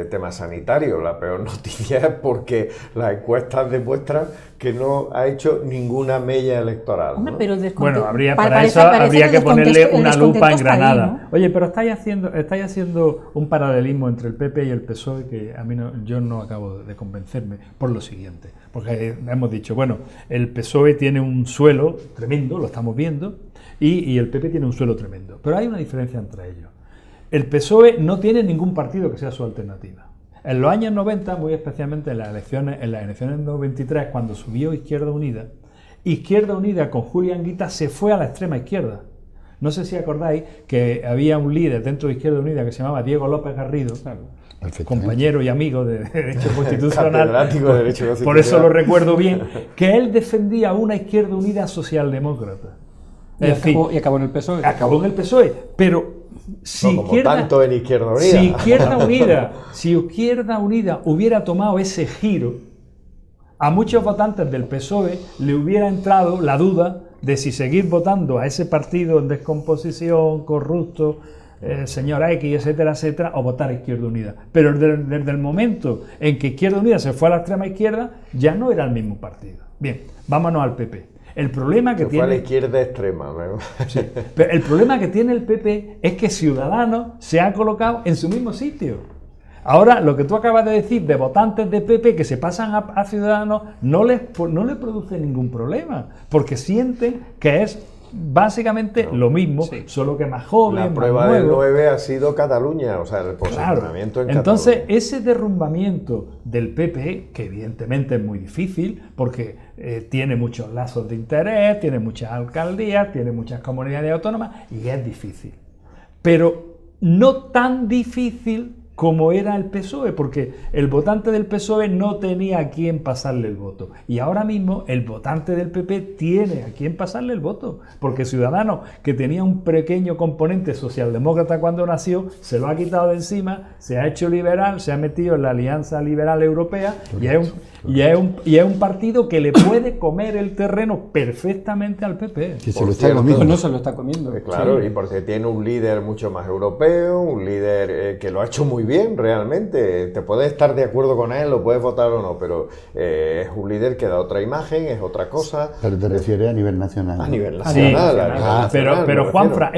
D: tema sanitario. La peor noticia es porque las encuestas demuestran que no ha hecho ninguna mella electoral, ¿no?
A: Hombre, pero
C: bueno, para eso habría que ponerle una lupa en Granada. Ahí, ¿no? Oye, pero estáis haciendo un paralelismo entre el PP y el PSOE que a mí yo no acabo de convencerme por lo siguiente. Porque hemos dicho, bueno, el PSOE tiene un suelo tremendo, lo estamos viendo, y el PP tiene un suelo tremendo. Pero hay una diferencia entre ellos. El PSOE no tiene ningún partido que sea su alternativa. En los años 90, muy especialmente en las elecciones del 93, cuando subió Izquierda Unida con Julián Guita se fue a la extrema izquierda. No sé si acordáis que había un líder dentro de Izquierda Unida que se llamaba Diego López Garrido, compañero y amigo de Derecho Constitucional,
D: de Derecho Constitucional.
C: Por eso lo recuerdo bien, que él defendía una Izquierda Unida socialdemócrata.
B: Y acabó en el PSOE.
C: Acabó en el PSOE, pero... Si
D: tanto en Izquierda Unida.
C: Si Izquierda Unida hubiera tomado ese giro, a muchos votantes del PSOE le hubiera entrado la duda de si seguir votando a ese partido en descomposición, corrupto, señor X, etcétera, etcétera, o votar a Izquierda Unida. Pero desde el momento en que Izquierda Unida se fue a la extrema izquierda, ya no era el mismo partido. Bien, vámonos al PP. El problema que tiene...
D: Fue a la izquierda extrema.
C: Sí, pero el problema que tiene el PP es que Ciudadanos se ha colocado en su mismo sitio. Ahora, lo que tú acabas de decir de votantes de PP que se pasan a Ciudadanos no les produce ningún problema, porque sienten que es básicamente lo mismo, solo que más joven,
D: la prueba del 9 ha sido Cataluña, o sea, el posicionamiento en Cataluña.
C: Entonces, ese derrumbamiento del PP, que evidentemente es muy difícil, porque tiene muchos lazos de interés, tiene muchas alcaldías, tiene muchas comunidades autónomas, y es difícil. Pero no tan difícil como era el PSOE, porque el votante del PSOE no tenía a quién pasarle el voto. Y ahora mismo el votante del PP tiene a quién pasarle el voto, porque Ciudadanos, que tenía un pequeño componente socialdemócrata cuando nació, se lo ha quitado de encima, se ha hecho liberal, se ha metido en la Alianza Liberal Europea, y es un partido que le puede comer el terreno perfectamente al PP.
E: Que se lo está comiendo.
B: No se lo está comiendo.
D: Claro, y porque tiene un líder mucho más europeo, un líder que lo ha hecho muy bien realmente. Te puedes estar de acuerdo con él, lo puedes votar o no, pero es un líder que da otra imagen, es otra cosa.
E: Pero te refieres a nivel nacional.
D: A nivel nacional.
C: Pero Juanfra,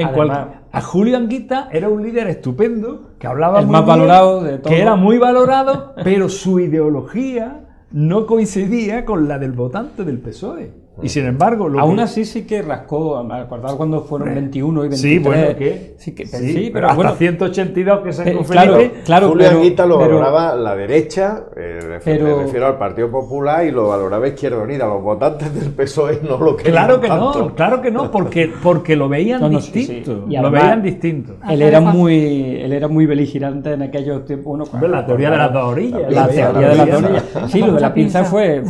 C: a Julio Anguita era un líder estupendo, que hablaba
B: muy más bien, valorado de todo.
C: Que era muy valorado, pero su ideología no coincidía con la del votante del PSOE. Y sin embargo...
B: Aún así sí que rascó, me acordaba cuando fueron 21 y 23.
C: Sí, bueno, ¿qué?
B: Sí,
C: pero hasta bueno, 182 que se
D: claro, Julio Anguita lo valoraba la derecha, me refiero al Partido Popular, y lo valoraba Izquierda Unida. Los votantes del PSOE no lo querían tanto.
C: Claro que no, porque lo veían distinto.
B: Y lo veían distinto. Él era muy beligerante en aquellos tiempos.
C: La teoría de las dos orillas.
B: La teoría de las dos orillas. Sí, lo de la pinza fue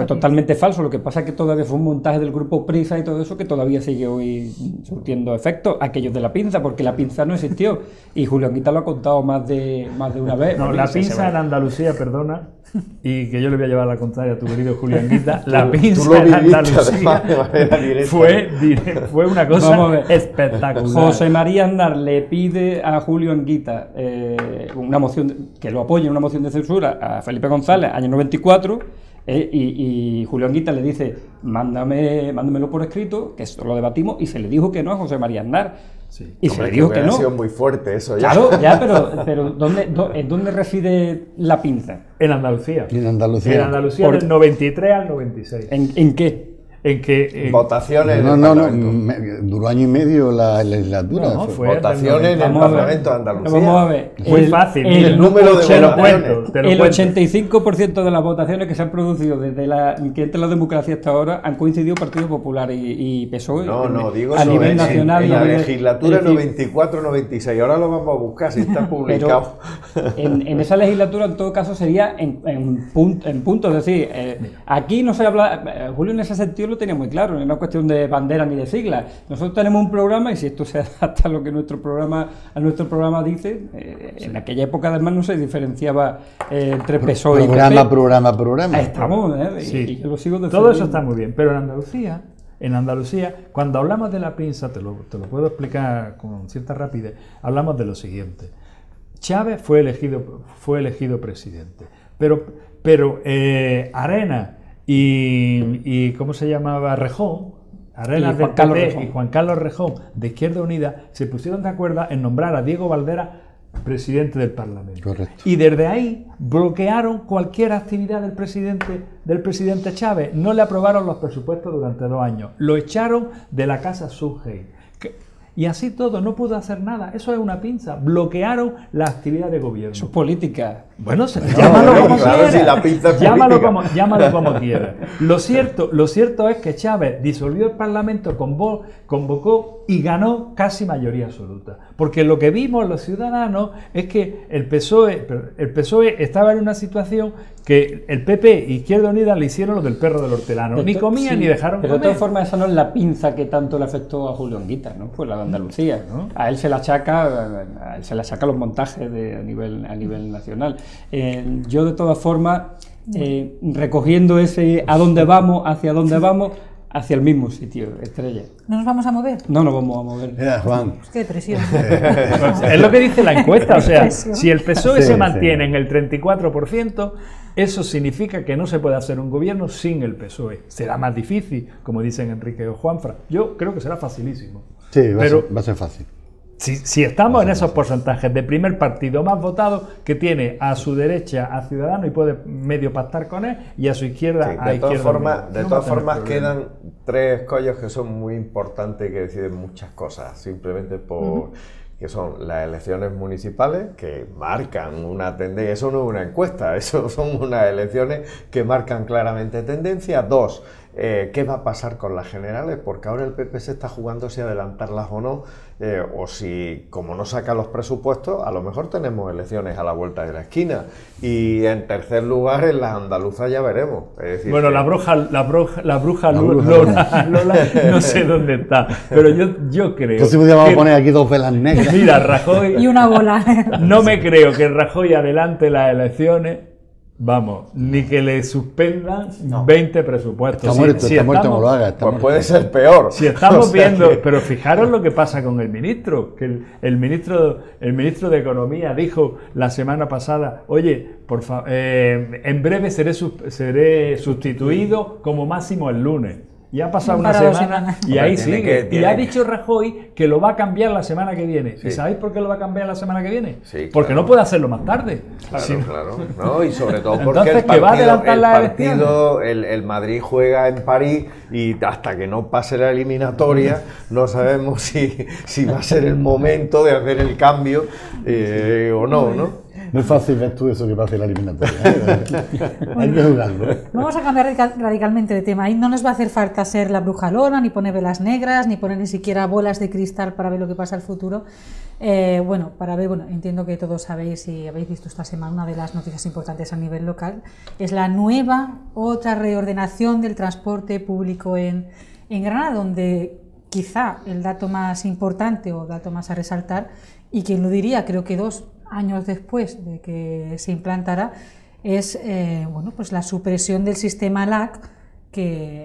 B: totalmente falso. Lo que pasa es que todavía fue fue un montaje del grupo Prisa y todo eso que todavía sigue hoy surtiendo efectos, aquellos de la pinza, porque la pinza no existió. Y Julio Anguita lo ha contado más de una vez.
C: No, la pinza en Andalucía, perdona, y que yo le voy a llevar la contraria a tu querido Julio Anguita, la pinza en Andalucía fue una cosa espectacular.
B: José María Aznar le pide a Julio Anguita una moción, que lo apoye en una moción de censura a Felipe González, año 94, y Julio Anguita le dice, mándamelo por escrito, que esto lo debatimos, y se le dijo que no a José María Aznar.
C: Sí.
B: Y se le dijo que no.
D: Ha sido muy fuerte eso ya.
B: Claro, ya, pero ¿dónde reside la pinza?
C: En Andalucía.
E: En Andalucía.
C: En Andalucía del 93 al 96.
B: ¿En qué?
C: En que
D: votaciones en el
E: No,
D: Parlamento.
E: Duró año y medio la legislatura.
C: No, fue
D: votaciones en el Parlamento de Andalucía.
B: Vamos a ver.
C: Muy fácil.
D: El número de votaciones.
B: El 85% de las votaciones que se han producido desde que entra la democracia hasta ahora han coincidido Partido Popular y PSOE.
D: No, digo
B: a nivel nacional.
D: En la legislatura 94-96. Ahora lo vamos a buscar si está publicado.
B: En esa legislatura, en todo caso, sería en punto. Es decir, aquí no se habla. Julio, en ese sentido, lo tenía muy claro, no es una cuestión de bandera ni de siglas. Nosotros tenemos un programa y si esto se adapta a lo que nuestro programa dice, en aquella época además no se diferenciaba entre PSOE y PP.
E: Programa.
B: Estamos,
C: sí.
B: y yo lo sigo defendiendo.
C: Todo eso está muy bien, pero en Andalucía, cuando hablamos de la pinza, te lo puedo explicar con cierta rapidez, hablamos de lo siguiente. Chávez fue elegido presidente, pero Arena y ¿cómo se llamaba? Rejón, Arenas del PP y Juan Carlos Rejón de Izquierda Unida se pusieron de acuerdo en nombrar a Diego Valdera presidente del Parlamento.
E: Correcto.
C: Y desde ahí bloquearon cualquier actividad del presidente Chávez. No le aprobaron los presupuestos durante 2 años. Lo echaron de la casa Sugey. Y así todo, no pudo hacer nada. Eso es una pinza. Bloquearon la actividad de gobierno.
B: Eso es política.
C: Bueno, llámalo como quiera.
D: Si la pinza es
C: Llámalo como quiera. Lo cierto es que Chávez disolvió el Parlamento, convocó y ganó casi mayoría absoluta. Porque lo que vimos los ciudadanos es que el PSOE estaba en una situación que el PP e Izquierda Unida le hicieron lo del perro del hortelano. Ni comían ni dejaron
B: pero
C: comer.
B: de todas formas esa no es la pinza que tanto le afectó a Julio Anguita, ¿no? Pues la de Andalucía, ¿no? A él se le achaca los montajes a nivel nacional. Yo de todas formas, recogiendo ese hacia dónde vamos, hacia el mismo sitio, Estrella.
A: ¿No nos vamos a mover?
B: No nos vamos a mover.
E: Mira, Juan.
A: Qué depresión.
C: Es lo que dice la encuesta, o sea, si el PSOE se mantiene en el 34%, eso significa que no se puede hacer un gobierno sin el PSOE. Será más difícil, como dicen Enrique o Juanfran. Yo creo que será facilísimo.
E: Sí, va a ser fácil.
C: Si estamos en esos porcentajes de primer partido más votado, que tiene a su derecha a Ciudadanos y puede medio pactar con él, y a su izquierda a Izquierda.
D: De todas formas quedan 3 escollos que son muy importantes y que deciden muchas cosas, simplemente por... que son las elecciones municipales, que marcan una tendencia. Eso no es una encuesta, eso son unas elecciones que marcan claramente tendencia. 2, ¿qué va a pasar con las generales? Porque ahora el PP se está jugando si adelantarlas o no, o si, como no saca los presupuestos, a lo mejor tenemos elecciones a la vuelta de la esquina. Y en tercer lugar, en las andaluzas ya veremos. Es decir,
C: bueno, la bruja Lola no sé dónde está, pero yo creo...
E: Entonces podríamos poner aquí 2 velas negras.
C: Mira, Rajoy...
A: Y una bola.
C: No me creo que Rajoy adelante las elecciones, vamos, ni que le suspendan 20 presupuestos.
E: Está muerto, no lo haga.
D: Pues puede ser peor.
C: Si estamos viendo, pero fijaros lo que pasa con el ministro, que el ministro de Economía dijo la semana pasada, oye, por favor, en breve seré sustituido como máximo el lunes. Y ha pasado una semana y ahí sigue. Y ha dicho Rajoy que lo va a cambiar la semana que viene. Sí. ¿Y sabéis por qué lo va a cambiar la semana que viene? Sí, porque no puede hacerlo más tarde.
D: Claro. No, y sobre todo porque el Madrid juega en París y hasta que no pase la eliminatoria no sabemos si va a ser el momento de hacer el cambio o no, ¿no?
E: No es fácil ver tú eso que pasa en la eliminatoria. Hay que jugarlo.
A: Vamos a cambiar radicalmente de tema. Ahí no nos va a hacer falta ser la bruja Lola, ni poner velas negras, ni poner ni siquiera bolas de cristal para ver lo que pasa en el futuro. Entiendo que todos sabéis y habéis visto esta semana una de las noticias importantes a nivel local. Es la otra reordenación del transporte público en Granada, donde quizá el dato más importante o el dato más a resaltar, y quien lo diría, creo que 2 años después de que se implantara, es la supresión del sistema LAC que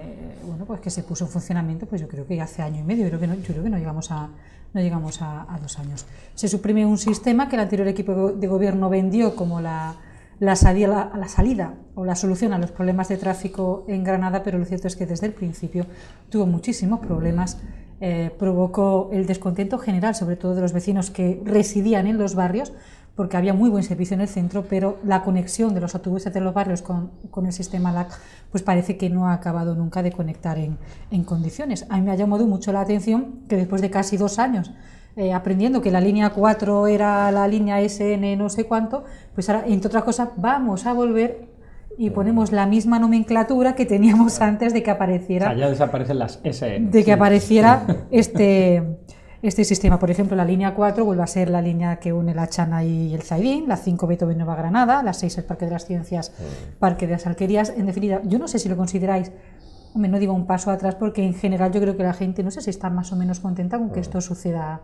A: se puso en funcionamiento, pues yo creo que hace año y medio, yo creo que no llegamos a 2 años. Se suprime un sistema que el anterior equipo de gobierno vendió como la salida o la solución a los problemas de tráfico en Granada, pero lo cierto es que desde el principio tuvo muchísimos problemas, provocó el descontento general, sobre todo de los vecinos que residían en los barrios, porque había muy buen servicio en el centro, pero la conexión de los autobuses de los barrios con el sistema LAC pues parece que no ha acabado nunca de conectar en condiciones. A mí me ha llamado mucho la atención que después de casi 2 años aprendiendo que la línea 4 era la línea SN no sé cuánto, pues ahora, entre otras cosas, vamos a volver y ponemos la misma nomenclatura que teníamos antes de que apareciera.
B: O sea, ya desaparecen las SN.
A: De que apareciera este sistema. Por ejemplo, la línea 4 vuelve a ser la línea que une la Chana y el Zaidín, la 5 Beethoven Nueva Granada, la 6 el Parque de las Ciencias, Parque de las Alquerías. En definitiva, yo no sé si lo consideráis, no digo un paso atrás, porque en general yo creo que la gente, no sé si está más o menos contenta con que esto suceda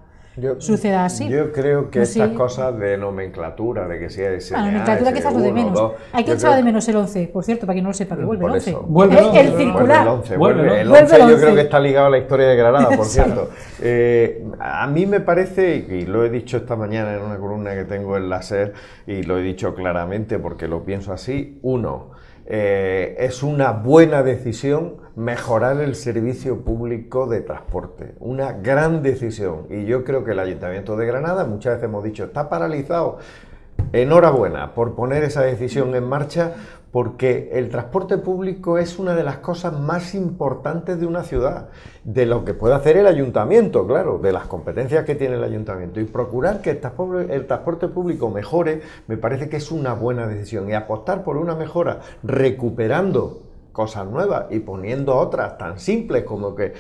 A: así.
D: Yo creo que estas cosas de nomenclatura, de que sea ese.
A: La nomenclatura quizás lo de menos. Hay que echar de menos el 11, por cierto, para quien no lo sepa, que vuelve el 11.
B: Vuelve
A: el circular.
D: El 11 yo creo que está ligado a la historia de Granada, por cierto. A mí me parece, y lo he dicho esta mañana en una columna que tengo en la SER, y lo he dicho claramente porque lo pienso así, es una buena decisión mejorar el servicio público de transporte, una gran decisión, y yo creo que el Ayuntamiento de Granada, muchas veces hemos dicho, está paralizado. Enhorabuena por poner esa decisión en marcha, porque el transporte público es una de las cosas más importantes de una ciudad, de lo que puede hacer el ayuntamiento, claro, de las competencias que tiene el ayuntamiento, y procurar que el transporte público mejore, me parece que es una buena decisión, y apostar por una mejora recuperando cosas nuevas y poniendo otras tan simples como que,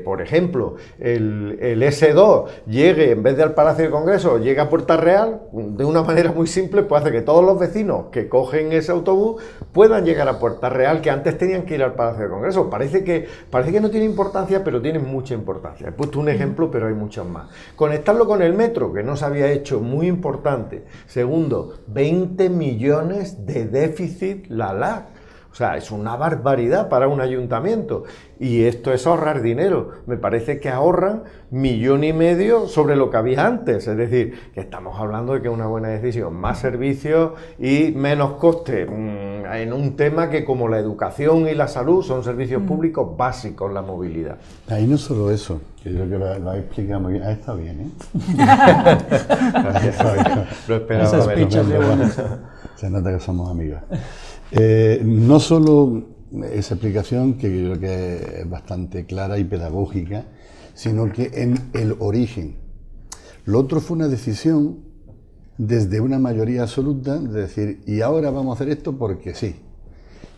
D: por ejemplo, el S2 llegue, en vez de al Palacio de Congreso, llegue a Puerta Real, de una manera muy simple, pues hace que todos los vecinos que cogen ese autobús puedan llegar a Puerta Real, que antes tenían que ir al Palacio de Congreso. Parece que no tiene importancia, pero tiene mucha importancia. He puesto un ejemplo, pero hay muchos más. Conectarlo con el metro, que no se había hecho, muy importante. Segundo, 20 millones de déficit la LAC. O sea, es una barbaridad para un ayuntamiento, y esto es ahorrar dinero. Me parece que ahorran 1,5 millones sobre lo que había antes, es decir, que estamos hablando de que es una buena decisión, más servicios y menos coste en un tema que, como la educación y la salud, son servicios públicos básicos, la movilidad.
E: Ahí no solo eso, que yo creo que lo ha explicado muy bien. Ah, está bien, ¿eh?
D: Lo esperaba menos.
E: Se nota que somos amigos. No solo esa explicación, que yo creo que es bastante clara y pedagógica, sino que en el origen. Lo otro fue una decisión desde una mayoría absoluta, de decir, y ahora vamos a hacer esto porque sí.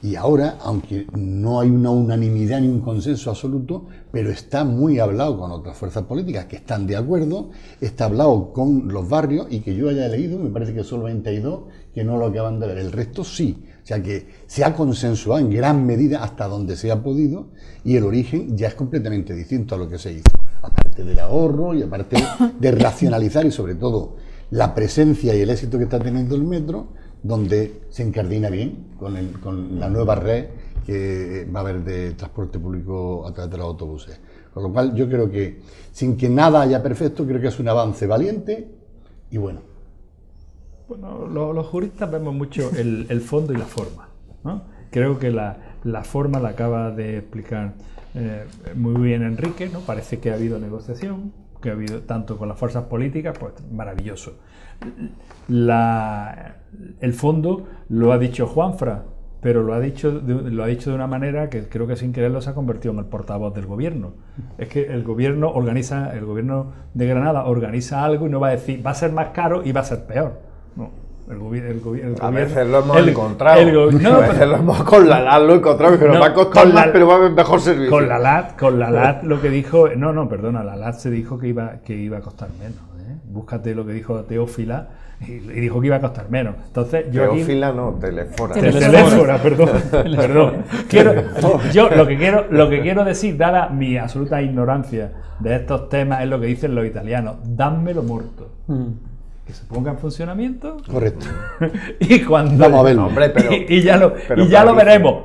E: Y ahora, aunque no hay una unanimidad ni un consenso absoluto, pero está muy hablado con otras fuerzas políticas que están de acuerdo, está hablado con los barrios, y que yo haya leído, me parece que solamente hay 2 que no lo acaban de ver, el resto sí. O sea que se ha consensuado en gran medida hasta donde se ha podido, y el origen ya es completamente distinto a lo que se hizo. Aparte del ahorro y aparte de racionalizar, y sobre todo la presencia y el éxito que está teniendo el metro, donde se incardina bien con la nueva red que va a haber de transporte público a través de los autobuses. Con lo cual yo creo que, sin que nada haya perfecto, creo que es un avance valiente y bueno.
C: Bueno, los juristas vemos mucho el fondo y la forma, ¿no? Creo que la forma la acaba de explicar muy bien Enrique, ¿no? Parece que ha habido negociación, que ha habido tanto con las fuerzas políticas, pues maravilloso. El fondo lo ha dicho Juanfra, pero lo ha dicho de una manera que creo que sin quererlo se ha convertido en el portavoz del gobierno. Es que el gobierno de Granada organiza algo y no va a decir va a ser más caro y va a ser peor. No.
D: A veces lo hemos encontrado. A veces lo hemos con la LAT lo he encontrado, pero va a costar más, pero va a haber mejor servicio.
C: Con la LAT lo que dijo, perdona, la LAT se dijo que iba a costar menos. Búscate lo que dijo Teófila y dijo que iba a costar menos. Entonces,
D: Teófila aquí, no, Telesfora.
C: Telesfora, perdón. Yo lo que quiero decir, dada mi absoluta ignorancia de estos temas, es lo que dicen los italianos: dámelo muerto. Que se ponga en funcionamiento.
E: Correcto.
C: Y cuando
E: vamos a verlo.
D: Hombre,
C: ya lo veremos.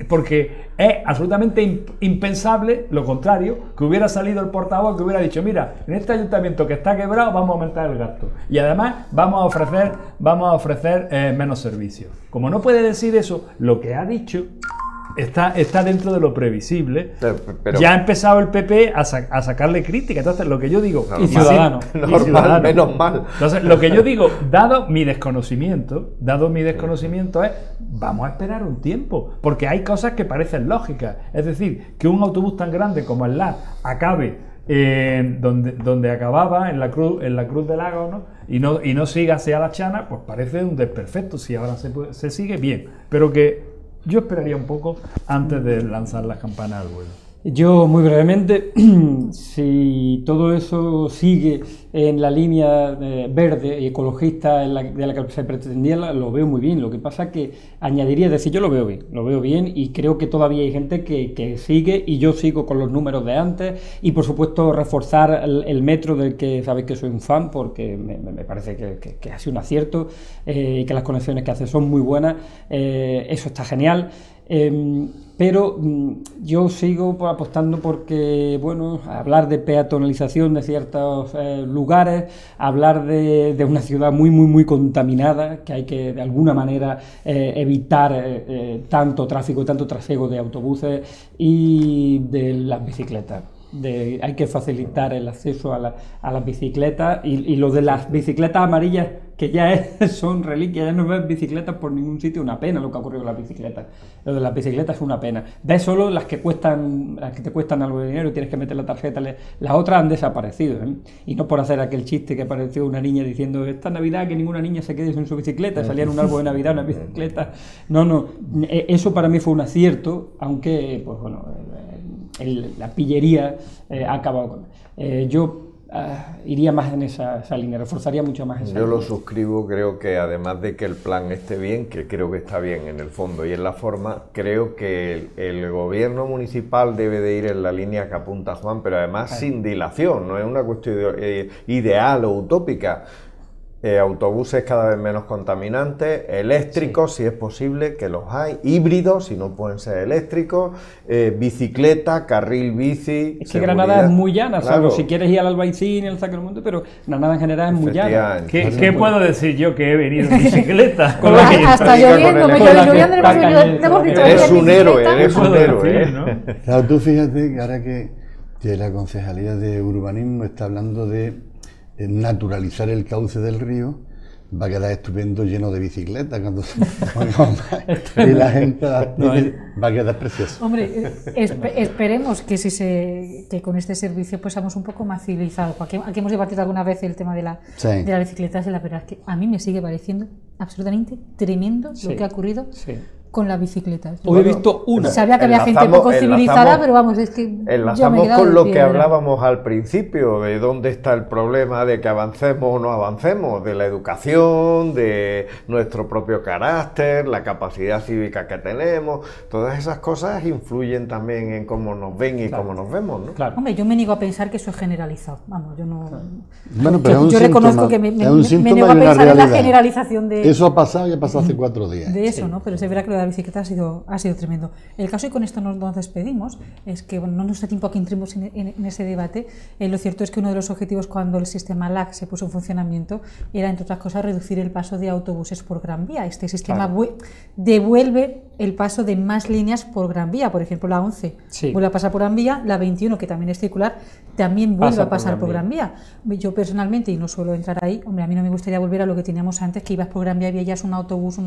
C: Porque es absolutamente impensable, lo contrario, que hubiera salido el portavoz que hubiera dicho: mira, en este ayuntamiento que está quebrado vamos a aumentar el gasto. Y además vamos a ofrecer menos servicios. Como no puede decir eso, lo que ha dicho está dentro de lo previsible. Pero ya ha empezado el PP a sacarle crítica. Entonces, lo que yo digo,
D: normal, menos mal.
C: Entonces, lo que yo digo, dado mi desconocimiento es: vamos a esperar un tiempo, porque hay cosas que parecen lógicas. Es decir, que un autobús tan grande como el LAT acabe donde acababa, en la Cruz de Lagos, ¿no? Y no siga hacia la Chana, pues parece un desperfecto. Si ahora se sigue bien, pero que yo esperaría un poco antes de lanzar las campanas al vuelo.
B: Yo, muy brevemente, si todo eso sigue en la línea verde y ecologista de la que se pretendía, lo veo muy bien. Lo que pasa es que añadiría, es decir, yo lo veo bien y creo que todavía hay gente que sigue, y yo sigo con los números de antes, y por supuesto reforzar el metro, del que sabéis que soy un fan, porque me parece que ha sido un acierto, y que las conexiones que hace son muy buenas. Eso está genial. Pero yo sigo apostando porque, bueno, hablar de peatonalización de ciertos lugares, hablar de una ciudad muy contaminada, que hay que de alguna manera evitar tanto tráfico, tanto trasiego de autobuses y de las bicicletas. Hay que facilitar el acceso a las bicicletas, y lo de las bicicletas amarillas, que ya son reliquias, ya no ves bicicletas por ningún sitio, una pena lo que ha ocurrido con las bicicletas. Lo de las bicicletas es una pena. Ves solo las que te cuestan algo de dinero y tienes que meter la tarjeta. Las otras han desaparecido, y no por hacer aquel chiste que apareció una niña diciendo: esta Navidad que ninguna niña se quede sin su bicicleta, salía en un árbol de Navidad una bicicleta. No, eso para mí fue un acierto, aunque, pues bueno, la pillería ha acabado con... yo iría más en esa línea, reforzaría mucho más esa línea.
D: Yo lo suscribo. Creo que además de que el plan esté bien, que creo que está bien en el fondo y en la forma, creo que el gobierno municipal debe de ir en la línea que apunta Juan, pero además sin dilación. No es una cuestión ideal o utópica. Autobuses cada vez menos contaminantes, eléctricos, si es posible, que los hay, híbridos, si no pueden ser eléctricos, bicicleta, carril bici.
B: Es que Granada es muy llana, claro. Salvo si quieres ir al Albaicín y al Sacromonte, pero Granada en general es muy llana.
C: ¿Qué puedo decir yo que he venido en bicicleta?
A: Hasta lloviendo,
D: eres un héroe,
E: ¿no? Claro, tú fíjate que ahora que la Concejalía de Urbanismo está hablando de naturalizar el cauce del río, va a quedar estupendo, lleno de bicicletas cuando se y la gente va a quedar precioso.
A: Hombre, esperemos que con este servicio pues seamos un poco más civilizados. Aquí hemos debatido alguna vez el tema de las bicicletas, y la verdad es que a mí me sigue pareciendo absolutamente tremendo lo que ha ocurrido con las bicicletas.
B: Hoy he visto una.
A: Sabía que había gente poco civilizada, pero vamos, es que
D: enlazamos con lo que hablábamos al principio, de dónde está el problema de que avancemos o no avancemos, de la educación, de nuestro propio carácter, la capacidad cívica que tenemos. Todas esas cosas influyen también en cómo nos ven y cómo nos vemos, ¿no?
A: Claro. Hombre, yo me niego a pensar que eso es generalizado. Vamos, yo no...
E: Bueno, pero
A: yo reconozco que me niego a pensar en la generalización de...
E: Eso ha pasado y ha pasado hace 4 días.
A: De eso, ¿no? Pero se verá que lo de la bicicleta ha sido tremendo. El caso, y con esto nos despedimos, es que no nos da tiempo a que entremos en ese debate. Lo cierto es que uno de los objetivos cuando el sistema LAC se puso en funcionamiento era, entre otras cosas, reducir el paso de autobuses por Gran Vía. Este sistema devuelve el paso de más líneas por Gran Vía. Por ejemplo, la 11 vuelve a pasar por Gran Vía, la 21, que también es circular, también vuelve a pasar por Gran Vía. Yo personalmente, y no suelo entrar ahí, hombre, a mí no me gustaría volver a lo que teníamos antes, que ibas por Gran Vía y veías un autobús.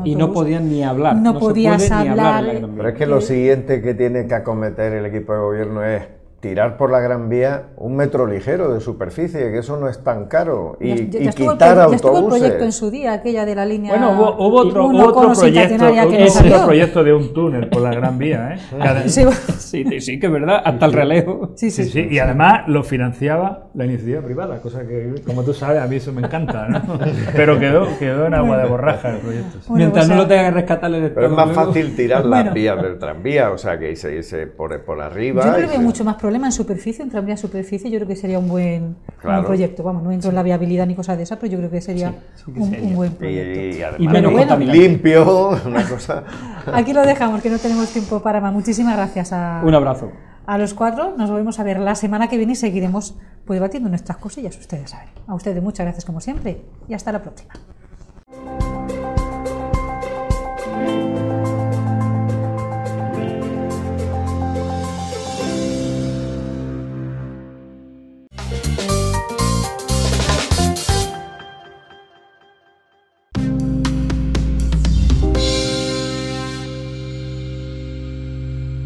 B: Y no podían ni hablar.
A: No podías hablar.
D: Pero es que lo siguiente que tiene que acometer el equipo de gobierno es tirar por la Gran Vía 1 metro ligero de superficie, que eso no es tan caro, y
A: ya
D: quitar
A: ya estuvo el proyecto en
D: autobuses.
A: su día, aquella de la línea.
C: Bueno, hubo otro proyecto de un túnel por la Gran Vía, ¿eh?
B: Sí, que es verdad, hasta el relevo.
C: Sí, y además lo financiaba la iniciativa privada, cosa que, como tú sabes, a mí eso me encanta, ¿no? Pero quedó en agua de borraja el proyecto.
A: Bueno,
B: Mientras
A: pues,
B: no lo tenga que rescatar el
D: Pero es más
B: luego.
D: fácil tirar las vías del tranvía, o sea, que irse por arriba.
A: Yo no le veo mucho más problema en superficie, en tranvía superficie. Yo creo que sería un buen proyecto. Vamos, no entro en la viabilidad ni cosa de esa, pero yo creo que sería un buen proyecto.
D: Y además
B: menos contaminante.
D: limpio, una cosa.
A: Aquí lo dejamos, que no tenemos tiempo para más. Muchísimas gracias
B: Un abrazo.
A: a los 4. Nos volvemos a ver la semana que viene y seguiremos pues debatiendo nuestras cosillas, ustedes saben. A ustedes muchas gracias como siempre y hasta la próxima.